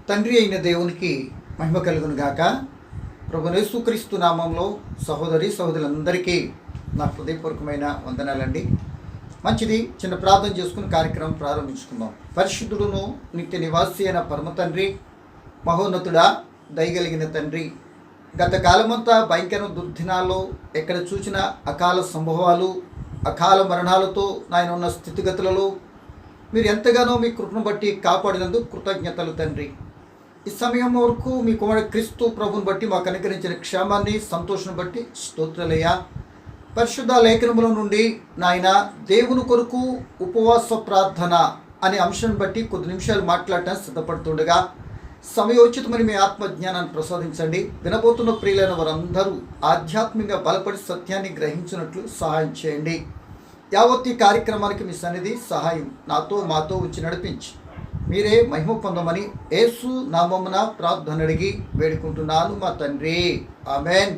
తండ్రి అయిన దేవునికి మహిమ కలుగును గాక. ప్రభువైన యేసుక్రీస్తు నామంలో సహోదరి సహోదరులందరికీ నా హృదయపూర్వకమైన వందనాలండి. మంచిది, చిన్న ప్రార్థన చేసుకుని కార్యక్రమం ప్రారంభించుకుందాం. పరిశుద్ధుడును నిత్య నివాసి అయిన పరమ తండ్రి, మహోన్నతుడా, దయగలిగిన తండ్రి, గత కాలమంతా భయంకర దుర్దినాల్లో ఎక్కడ చూసిన అకాల సంభవాలు, అకాల మరణాలతో నాయన ఉన్న స్థితిగతులలో మీరు ఎంతగానో మీ కృపను బట్టి కాపాడినందుకు కృతజ్ఞతలు తండ్రి. ఈ సమయం వరకు మీ కుమారుడు క్రీస్తు ప్రభుని బట్టి మాకు అనుగ్రహించిన క్షేమాన్ని, సంతోషం బట్టి స్తోత్రాలయ్యా. పరిశుద్ధ లేఖనముల నుండి నాయన దేవుని కొరకు ఉపవాస ప్రార్థన అనే అంశం బట్టి కొద్ది నిమిషాలు మాట్లాడటానికి సిద్ధపడుతుండగా సమయోచితమని మీ ఆత్మజ్ఞానాన్ని ప్రసాదించండి. వినబోతున్న ప్రియులైన వారందరూ ఆధ్యాత్మికంగా బలపడి సత్యాన్ని గ్రహించినట్లు సహాయం చేయండి. యావత్ ఈ కార్యక్రమానికి మీ సన్నిధి సహాయం నాతో మాతో ఉంచి నడిపించి మీరే మహిమ పొందమని యేసు నామమున ప్రార్థన అడిగి వేడుకుంటున్నాను మా తండ్రి, ఆమేన్.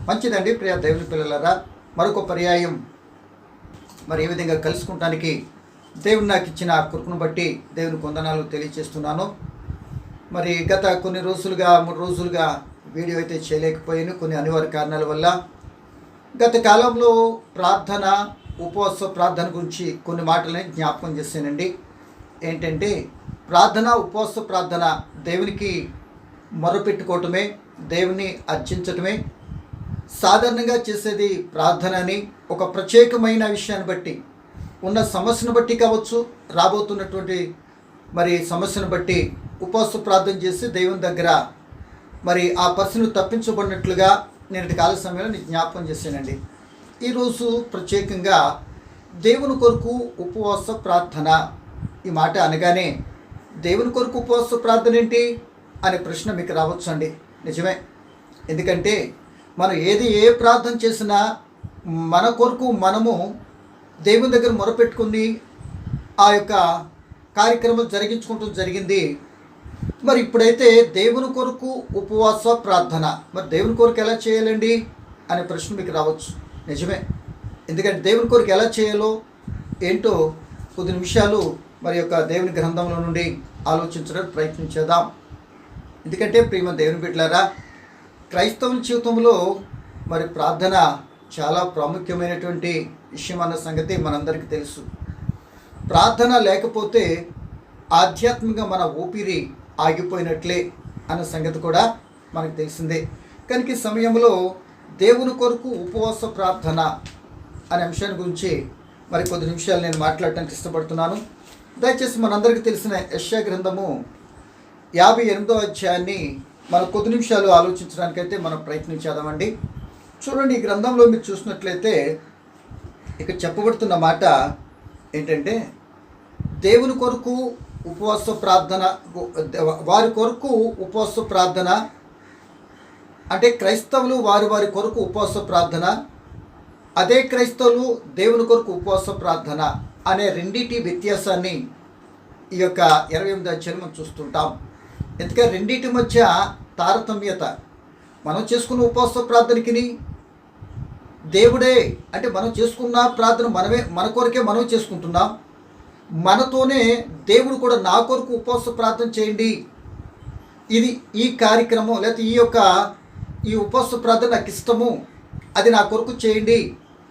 మంచిదండి ప్రియ దేవుని పిల్లలారా, మరొక పర్యాయం మరి ఏ విధంగా కలుసుకుంటానికి దేవుడు నాకు ఇచ్చిన కృపను బట్టి దేవుని వందనాలు తెలియజేస్తున్నాను. మరి గత కొన్ని రోజులుగా 3 రోజులుగా వీడియో అయితే చేయలేకపోయాను కొన్ని అనివార్య కారణాల వల్ల. గత కాలంలో ప్రార్థన, ఉపవాస ప్రార్థన గురించి కొన్ని మాటలని జ్ఞాపకం చేశానండి. ఏంటంటే ప్రార్థన, ఉపవాస ప్రార్థన దేవునికి మొరపెట్టుకోవటమే, దేవుని అర్చించటమే సాధారణంగా చేసేది ప్రార్థన అని, ఒక ప్రత్యేకమైన విషయాన్ని బట్టి, ఉన్న సమస్యను బట్టి కావచ్చు, రాబోతున్నటువంటి మరి సమస్యను బట్టి ఉపవాస ప్రార్థన చేసి దేవుని దగ్గర మరి ఆ పరిస్థితిని తప్పించబడినట్లుగా నేటి కాల సమయంలో జ్ఞాపకం చేశానండి. ఈరోజు ప్రత్యేకంగా దేవుని కొరకు ఉపవాస ప్రార్థన ఈ మాట అనగానే దేవుని కొరకు ఉపవాస ప్రార్థన ఏంటి అనే ప్రశ్న మీకు రావచ్చు అండి. నిజమే, ఎందుకంటే మనం ఏ ప్రార్థన చేసినా మన కొరకు మనము దేవుని దగ్గర మొరపెట్టుకుని ఆ యొక్క కార్యక్రమం జరిగించుకుంటూ జరిగింది. మరి ఇప్పుడైతే దేవుని కొరకు ఉపవాస ప్రార్థన, మరి దేవుని కొరకు ఎలా చేయాలండి అనే ప్రశ్న మీకు రావచ్చు. నిజమే, ఎందుకంటే దేవుని కొరకు ఎలా చేయాలో ఏంటో కొద్ది నిమిషాలు మరి యొక్క దేవుని గ్రంథంలో నుండి ఆలోచించడానికి ప్రయత్నం చేద్దాం. ఎందుకంటే ప్రియమ దేవుని బిడ్డలారా, క్రైస్తవ జీవితంలో మరి ప్రార్థన చాలా ప్రాముఖ్యమైనటువంటి విషయం అన్న సంగతి మనందరికీ తెలుసు. ప్రార్థన లేకపోతే ఆధ్యాత్మికంగా మన ఊపిరి ఆగిపోయినట్లే అన్న సంగతి కూడా మనకు తెలిసిందే. కనుక ఈ సమయంలో దేవుని కొరకు ఉపవాస ప్రార్థన అనే అంశాన్ని గురించి మరి కొద్ది నిమిషాలు నేను మాట్లాడటానికి ఇష్టపడుతున్నాను. దయచేసి మనందరికీ తెలిసిన యెషయా గ్రంథము 58వ అధ్యాయాన్ని మనం కొద్ది నిమిషాలు ఆలోచించడానికైతే మనం ప్రయత్నించేద్దామండి. చూడండి, ఈ గ్రంథంలో మీరు చూసినట్లయితే ఇక్కడ చెప్పబడుతున్న మాట ఏంటంటే దేవుని కొరకు ఉపవాస ప్రార్థన, వారి కొరకు ఉపవాస ప్రార్థన అంటే క్రైస్తవులు వారి కొరకు ఉపవాస ప్రార్థన, అదే క్రైస్తవులు దేవుని కొరకు ఉపవాస ప్రార్థన అనే రెండింటి వ్యత్యాసాన్ని ఈ యొక్క 28వ అధ్యాయంలో మనం చూస్తుంటాం. ఎందుకంటే రెండింటి మధ్య తారతమ్యత, మనం చేసుకున్న ఉపవాస ప్రార్థనకి దేవుడే అంటే మనం చేసుకున్న ప్రార్థన మన కొరకే మనం చేసుకుంటున్నాం. మనతోనే దేవుడు కూడా నా కొరకు ఉపవాస ప్రార్థన చేయండి, ఇది ఈ కార్యక్రమం లేకపోతే ఈ ఉపవాస ప్రార్థన నాకు ఇష్టము, అది నా కొరకు చేయండి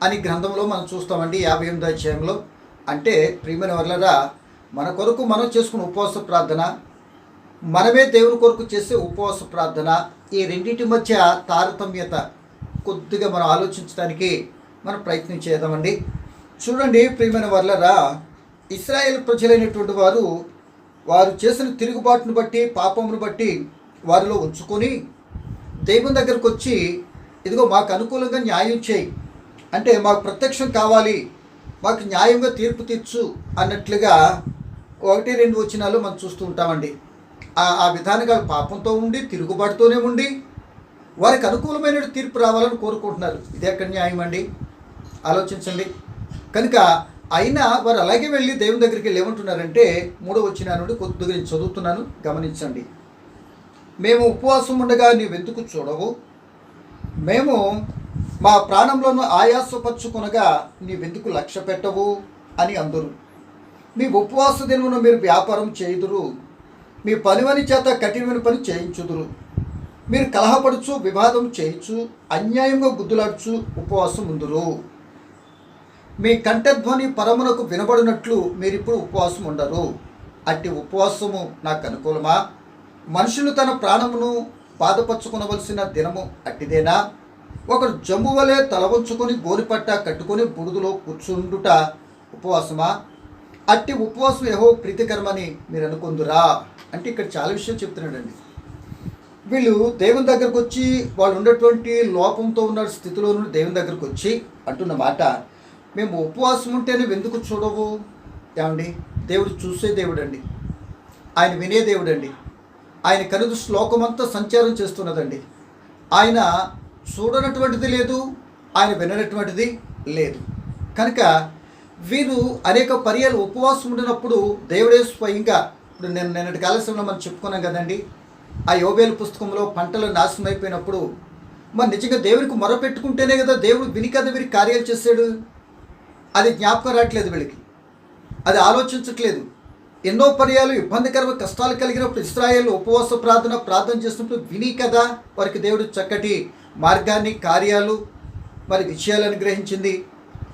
అని గ్రంథంలో మనం చూస్తామండి 58వ అధ్యాయంలో. అంటే ప్రియమైన వర్లరా, మన కొరకు మనం చేసుకున్న ఉపవాస ప్రార్థన, మనమే దేవుని కొరకు చేసే ఉపవాస ప్రార్థన, ఈ రెండింటి మధ్య తారతమ్యత కొద్దిగా మనం ఆలోచించడానికి మనం ప్రయత్నం చేద్దామండి. చూడండి ప్రియమైన వర్లరా, ఇశ్రాయేల్ ప్రజలైనటువంటి వారు చేసిన తిరుగుబాటును బట్టి, పాపమును బట్టి వారిలో ఉంచుకొని దేవుని దగ్గరకు వచ్చి, ఇదిగో మాకు అనుకూలంగా న్యాయం చేయి అంటే, మాకు ప్రత్యక్షం కావాలి, మాకు న్యాయంగా తీర్పు తీర్చు అన్నట్లుగా 1-2 వచనాలు మనం చూస్తూ ఉంటామండి. ఆ విధానంగా పాపంతో ఉండి, తిరుగుబాటుతోనే ఉండి వారికి అనుకూలమైన తీర్పు రావాలని కోరుకుంటున్నారు. ఇది ఎక్కడ న్యాయం అండి? ఆలోచించండి. కనుక అయినా వారు అలాగే వెళ్ళి దేవుని దగ్గరికి వెళ్ళి ఏమంటున్నారంటే 3వ వచనం నుండి కొద్దిగా నేను చదువుతున్నాను, గమనించండి. మేము ఉపవాసం ఉండగా నీవెందుకు చూడవు, మేము మా ప్రాణంలోనూ ఆయాసపరుచుకొనగా నీవెందుకు లక్ష్య పెట్టవు అని అందరు. మీ ఉపవాస దినమున మీరు వ్యాపారం చేయుదురు, మీ పనివాని చేత కఠినమైన పని చేయించుదురు. మీరు కలహపడుచు వివాదం చేయించు అన్యాయంగా గుద్దులాడుచు ఉపవాసం ఉందురు. మీ కంఠధ్వని పరమునకు వినబడినట్లు మీరిప్పుడు ఉపవాసం ఉండరు. అట్టి ఉపవాసము నాకు అనుకూలమా? మనుషులు తన ప్రాణమును బాధపరచుకునవలసిన దినము అట్టిదేనా? ఒకడు జమ్ము వలె తల వంచుకొని గోరిపట్ట కట్టుకొని బుడుదులో కూర్చుండుట ఉపవాసమా? అట్టి ఉపవాసం యెహోవాకు ప్రీతికరమని మీరు అనుకుందురా? అంటే ఇక్కడ చాలా విషయం చెప్తున్నాడండి. వీళ్ళు దేవుని దగ్గరకు వచ్చి వాళ్ళు ఉన్నటువంటి లోపంతో ఉన్న స్థితిలో నుండి దేవుని దగ్గరకు వచ్చి అంటున్న మాట, మేము ఉపవాసం ఉంటేనే ఎందుకు చూడవు? ఏమండి, దేవుడు చూసే దేవుడు అండి, ఆయన వినే దేవుడు అండి, ఆయన కనుదు శ్లోకమంతా సంచారం చేస్తున్నదండి. ఆయన చూడనటువంటిది లేదు, ఆయన విననటువంటిది లేదు. కనుక వీరు అనేక పర్యాలు ఉపవాసం ఉండినప్పుడు దేవుడే స్వయంగా, ఇప్పుడు నిన్నటి కాలశంలో మనం చెప్పుకున్నాం కదండి, ఆ యోబేలు పుస్తకంలో పంటలు నాశనం అయిపోయినప్పుడు మరి నిజంగా దేవునికి మొరపెట్టుకుంటేనే కదా దేవుడు విని కదా వీరికి కార్యాలు చేశాడు. అది జ్ఞాపకం రావట్లేదు వీళ్ళకి, అది ఆలోచించట్లేదు. ఎన్నో పర్యాలు ఇబ్బందికరమైన కష్టాలు కలిగినప్పుడు ఇశ్రాయేలు ఉపవాస ప్రార్థన చేసినప్పుడు విని కదా వారికి దేవుడు చక్కటి మార్గాన్ని, కార్యాలు, మరి విషయాలను గ్రహించింది.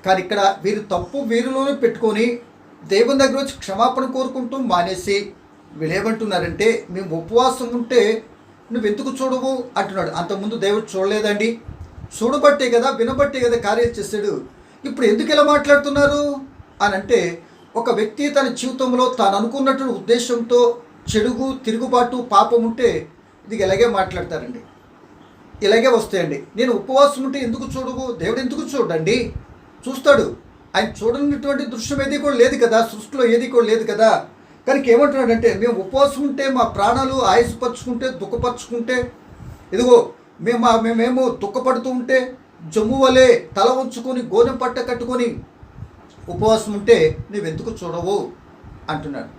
కానీ ఇక్కడ వీరు తప్పు వీరిలోనే పెట్టుకొని దేవుని దగ్గర వచ్చి క్షమాపణ కోరుకుంటూ మానేసి వీళ్ళేమంటున్నారంటే, మేము ఉపవాసం ఉంటే నువ్వు ఎందుకు చూడవు అంటున్నాడు. అంతకుముందు దేవుడు చూడలేదండి, చూడబట్టే కదా, వినబట్టే కదా కార్యాలు చేశాడు. ఇప్పుడు ఎందుకు ఇలా మాట్లాడుతున్నారు అని అంటే, ఒక వ్యక్తి తన జీవితంలో తాను అనుకున్నటువంటి ఉద్దేశంతో చెడుగు, తిరుగుబాటు, పాపం ఉంటే ఇది ఇలాగే మాట్లాడతారండి, ఇలాగే వస్తాయండి. నేను ఉపవాసం ఉంటే ఎందుకు చూడవు? దేవుడు ఎందుకు చూడండి, చూస్తాడు. ఆయన చూడనటువంటి దృశ్యం ఏది కూడా లేదు కదా, సృష్టిలో ఏది కూడా లేదు కదా. కనుక ఏమంటున్నాడంటే, మేము ఉపవాసం ఉంటే మా ప్రాణాలు ఆయుసపరుచుకుంటే, దుఃఖపరుచుకుంటే, ఇదిగో మేమేమో దుఃఖపడుతూ ఉంటే జమ్ము వలె తల ఉంచుకొని గోనె పట్ట కట్టుకొని ఉపవాసం ఉంటే నువ్వెందుకు చూడవు అంటున్నాడు.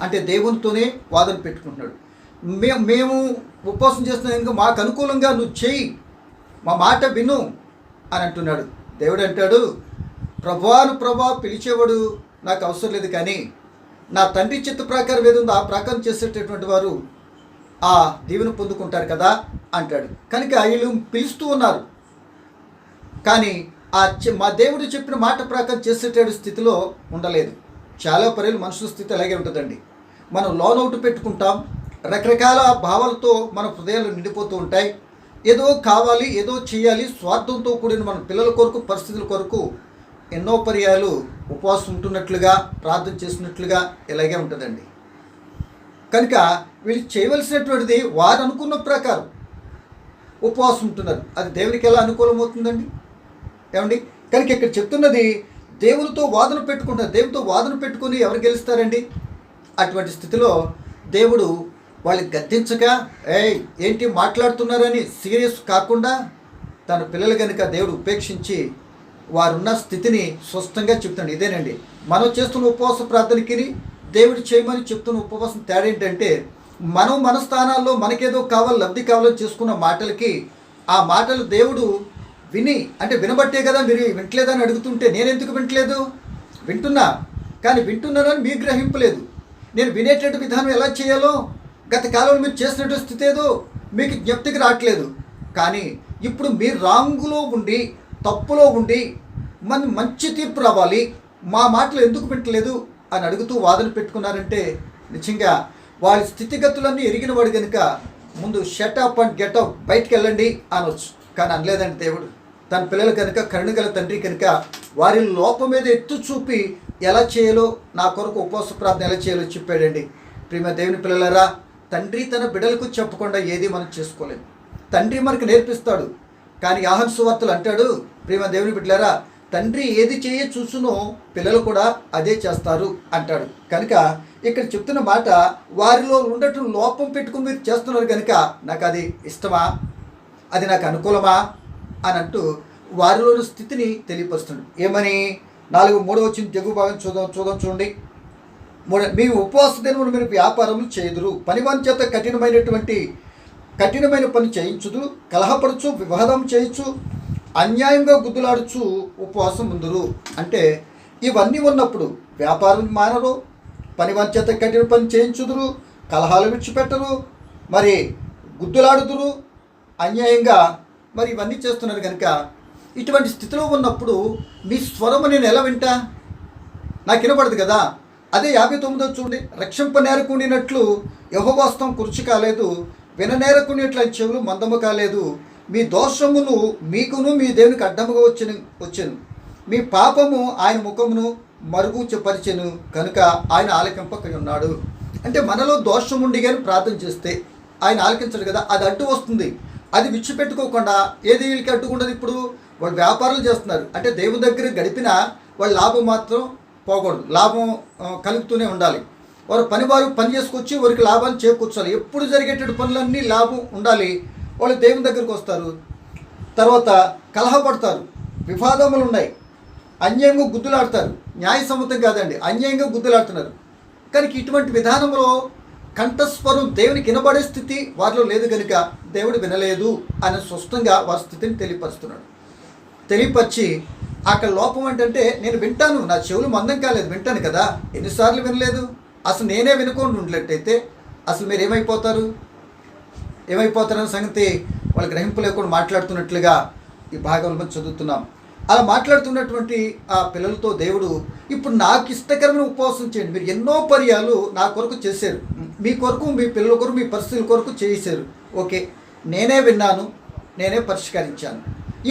అంటే దేవునితోనే వాదన పెట్టుకుంటున్నాడు. మేము ఉపవాసం చేస్తున్నాం, మాకు అనుకూలంగా నువ్వు చెయ్యి, మా మాట విను అని అంటున్నాడు. దేవుడు అంటాడు, ప్రభా పిలిచేవాడు నాకు అవసరం లేదు, కానీ నా తండ్రి చిత్త ప్రకారం ఏది ఉందో ఆ ప్రకారం చేసేటటువంటి వారు ఆ దీవెన పొందుకుంటారు కదా అంటాడు. కనుక వీళ్ళు పిలుస్తూ ఉన్నారు, కానీ మా దేవుడు చెప్పిన మాట ప్రకారం చేసేటటువంటి స్థితిలో ఉండలేదు. చాలా పర్యాలు మనుషుల స్థితి అలాగే ఉంటుందండి. మనం లోనౌట్ పెట్టుకుంటాం, రకరకాల భావాలతో మన హృదయాలు నిండిపోతూ ఉంటాయి. ఏదో కావాలి, ఏదో చేయాలి, స్వార్థంతో కూడిన మన పిల్లల కొరకు, పరిస్థితుల కొరకు ఎన్నో పర్యాలు ఉపవాసం ఉంటున్నట్లుగా, ప్రార్థన చేసినట్లుగా ఇలాగే ఉంటుందండి. కనుక వీళ్ళు చేయవలసినటువంటిది వారు అనుకున్న ప్రకారం ఉపవాసం ఉంటున్నారు. అది దేవునికి ఎలా అనుకూలం అవుతుందండి? ఏమండి, కనుక ఇక్కడ చెప్తున్నది దేవునితో వాదన పెట్టుకుంటారు. దేవునితో వాదన పెట్టుకుని ఎవరు గెలుస్తారండి? అటువంటి స్థితిలో దేవుడు వాళ్ళకి గద్దించక, ఏంటి మాట్లాడుతున్నారని సీరియస్ కాకుండా తన పిల్లలు కనుక దేవుడు ఉపేక్షించి వారున్న స్థితిని స్పష్టంగా చెప్తాడు. ఇదేనండి మనం చేస్తున్న ఉపవాస ప్రార్థనకి దేవుడు చేయమని చెప్తున్న ఉపవాసం తేడా ఏంటంటే, మనం మన స్థానాల్లో మనకేదో కావాలి, లబ్ధి కావాలని చేసుకున్న మాటలకి ఆ మాటలు దేవుడు విని, అంటే వినబట్టే కదా మీరు వింటలేదని అడుగుతుంటే, నేను ఎందుకు వింటలేదు? వింటున్నా, కానీ వింటున్నానని మీకు గ్రహింపలేదు. నేను వినేటటువంటి విధానం ఎలా చేయాలో గత కాలంలో మీరు చేసినటువంటి స్థితి ఏదో మీకు జ్ఞప్తికి రావట్లేదు. కానీ ఇప్పుడు మీరు రాంగులో ఉండి, తప్పులో ఉండి మంచి తీర్పు రావాలి, మా మాటలు ఎందుకు వింటలేదు అని అడుగుతూ వాదన పెట్టుకున్నారంటే, నిజంగా వాళ్ళ స్థితిగతులన్నీ ఎరిగిన వాడు కనుక ముందు షటప్ అండ్ గెటప్, బయటికి వెళ్ళండి అనవచ్చు. కానీ అనలేదండి దేవుడు. తన పిల్లలు కనుక, కరుణగల తండ్రి కనుక వారి లోపం మీద ఎత్తు చూపి ఎలా చేయాలో, నా కొరకు ఉపవాస ప్రార్థన ఎలా చేయాలో చెప్పాడండి. ప్రియమైన దేవుని పిల్లలారా, తండ్రి తన బిడ్డలకు చెప్పకుండా ఏది మనం చేసుకోలేము. తండ్రి మనకు నేర్పిస్తాడు, కానీ యోహాను సువార్తలు అంటాడు, ప్రియమైన దేవుని బిడ్డలారా, తండ్రి ఏది చేయ చూసునో పిల్లలు కూడా అదే చేస్తారు అంటాడు. కనుక ఇక్కడ చెప్తున్న మాట, వారిలో ఉండటం లోపం పెట్టుకుని మీరు చేస్తున్నారు కనుక నాకు అది ఇష్టమా, అది నాకు అనుకూలమా అని అంటూ వారిలోని స్థితిని తెలియపరుస్తుంది. ఏమని 4:3 వచ్చిన జగు భాగం చూడండి. మీ ఉపవాస దినమును మీరు వ్యాపారములు చేయుదురు, పనివాని చేత కఠినమైన పని చేయించుదు, కలహపడుచు వివాదం చేయించు, అన్యాయంగా గుద్దులాడుచు ఉపవాసం ఉందురు. అంటే ఇవన్నీ ఉన్నప్పుడు వ్యాపారం మానరు, పనివాని చేత కఠిన పని చేయించుదురు, కలహాలు విడిచిపెట్టరు, మరి గుద్దులాడుదురు, అన్యాయంగా మరి ఇవన్నీ చేస్తున్నారు కనుక ఇటువంటి స్థితిలో ఉన్నప్పుడు మీ స్వరము నేను ఎలా వింటా? నాకు వినపడదు కదా. అదే 59 చూడండి, రక్షింపనేరకుండినట్లు యెహోవాస్తం కుర్చీ కాలేదు, విననేరకుండినట్లు ఆయన చెవులు మందము కాలేదు. మీ దోషమును మీకును మీ దేవునికి అడ్డముగా వచ్చెను, మీ పాపము ఆయన ముఖమును మరుగుపరిచెను కనుక ఆయన ఆలకింపక ఉన్నాడు. అంటే మనలో దోషం ఉండి కానీ ప్రార్థన చేస్తే ఆయన ఆలకించడు కదా, అది అడ్డు వస్తుంది. అది విడిచిపెట్టుకోకుండా ఏది వీళ్ళకి అడ్డుకుండదు. ఇప్పుడు వాళ్ళు వ్యాపారాలు చేస్తున్నారు అంటే దేవుని దగ్గర గడిపినా వాళ్ళ లాభం మాత్రం పోకూడదు, లాభం కలుగుతూనే ఉండాలి. వారు పని చేసుకొచ్చి వారికి లాభాన్ని చేకూర్చాలి. ఎప్పుడు జరిగేటటువంటి పనులన్నీ లాభం ఉండాలి. వాళ్ళు దేవుని దగ్గరికి వస్తారు, తర్వాత కలహపడతారు, వివాదములు ఉన్నాయి, అన్యాయంగా గుద్దులాడతారు. న్యాయసమ్మతం కాదండి, అన్యాయంగా గుద్దులాడుతున్నారు. కానీ ఇటువంటి విధానంలో కంఠస్వరం దేవునికి వినబడే స్థితి వారిలో లేదు కనుక దేవుడు వినలేదు అని స్పష్టంగా వారి స్థితిని తెలియపరిచి అక్కడ లోపం ఏంటంటే నేను వింటాను, నా చెవులు మందం కాలేదు, వింటాను కదా, ఎన్నిసార్లు వినలేదు? అసలు నేనే వినుకోండి ఉండేటైతే అసలు మీరు ఏమైపోతారన్న సంగతి వాళ్ళు గ్రహింపు లేకుండా మాట్లాడుతున్నట్లుగా ఈ భాగంలో మనం చదువుతున్నాం. అలా మాట్లాడుతున్నటువంటి ఆ పిల్లలతో దేవుడు ఇప్పుడు నాకు ఇష్టకరమైన ఉపవాసం చేయండి. మీరు ఎన్నో పర్యాలు నా కొరకు చేశారు, మీ కొరకు, మీ పిల్లల కొరకు, మీ పరిస్థితుల కొరకు చేశారు. ఓకే, నేనే విన్నాను, నేనే పరిష్కరించాను.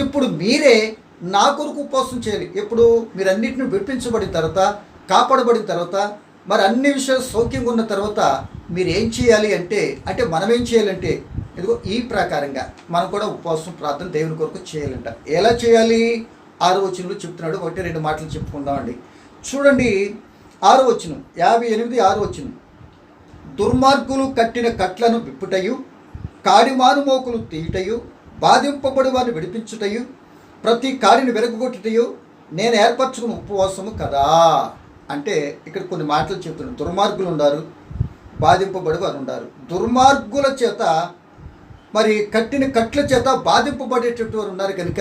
ఇప్పుడు మీరే నా కొరకు ఉపవాసం చేయాలి. ఎప్పుడు మీరు అన్నింటిని విడిపించబడిన తర్వాత, కాపాడబడిన తర్వాత, మరి అన్ని విషయాలు సౌఖ్యంగా ఉన్న తర్వాత మీరు ఏం చేయాలి అంటే మనం ఏం చేయాలంటే ఇదిగో ఈ ప్రకారంగా మనం కూడా ఉపవాసం ప్రార్థన దేవుని కొరకు చేయాలంట. ఎలా చేయాలి? 6వ వచనంలో చెప్తున్నాడు. 1-2 మాటలు చెప్పుకుందామండి. చూడండి, 6వ వచనం, 58 6వ వచనం. దుర్మార్గులు కట్టిన కట్లను విప్పుటయు, కాడిమాను మోకులు తీయుటయు, బాధింపబడి వారిని విడిపించుటయు, ప్రతి కాడిని వెరగొట్టుటయు నేను ఏర్పరచుకున్న ఉపవాసము కదా. అంటే ఇక్కడ కొన్ని మాటలు చెప్తున్నాడు. దుర్మార్గులు ఉన్నారు, బాధింపబడి వారు ఉన్నారు. దుర్మార్గుల చేత మరి కట్టిన కట్ల చేత బాధింపబడేటటువంటి వారు ఉన్నారు కనుక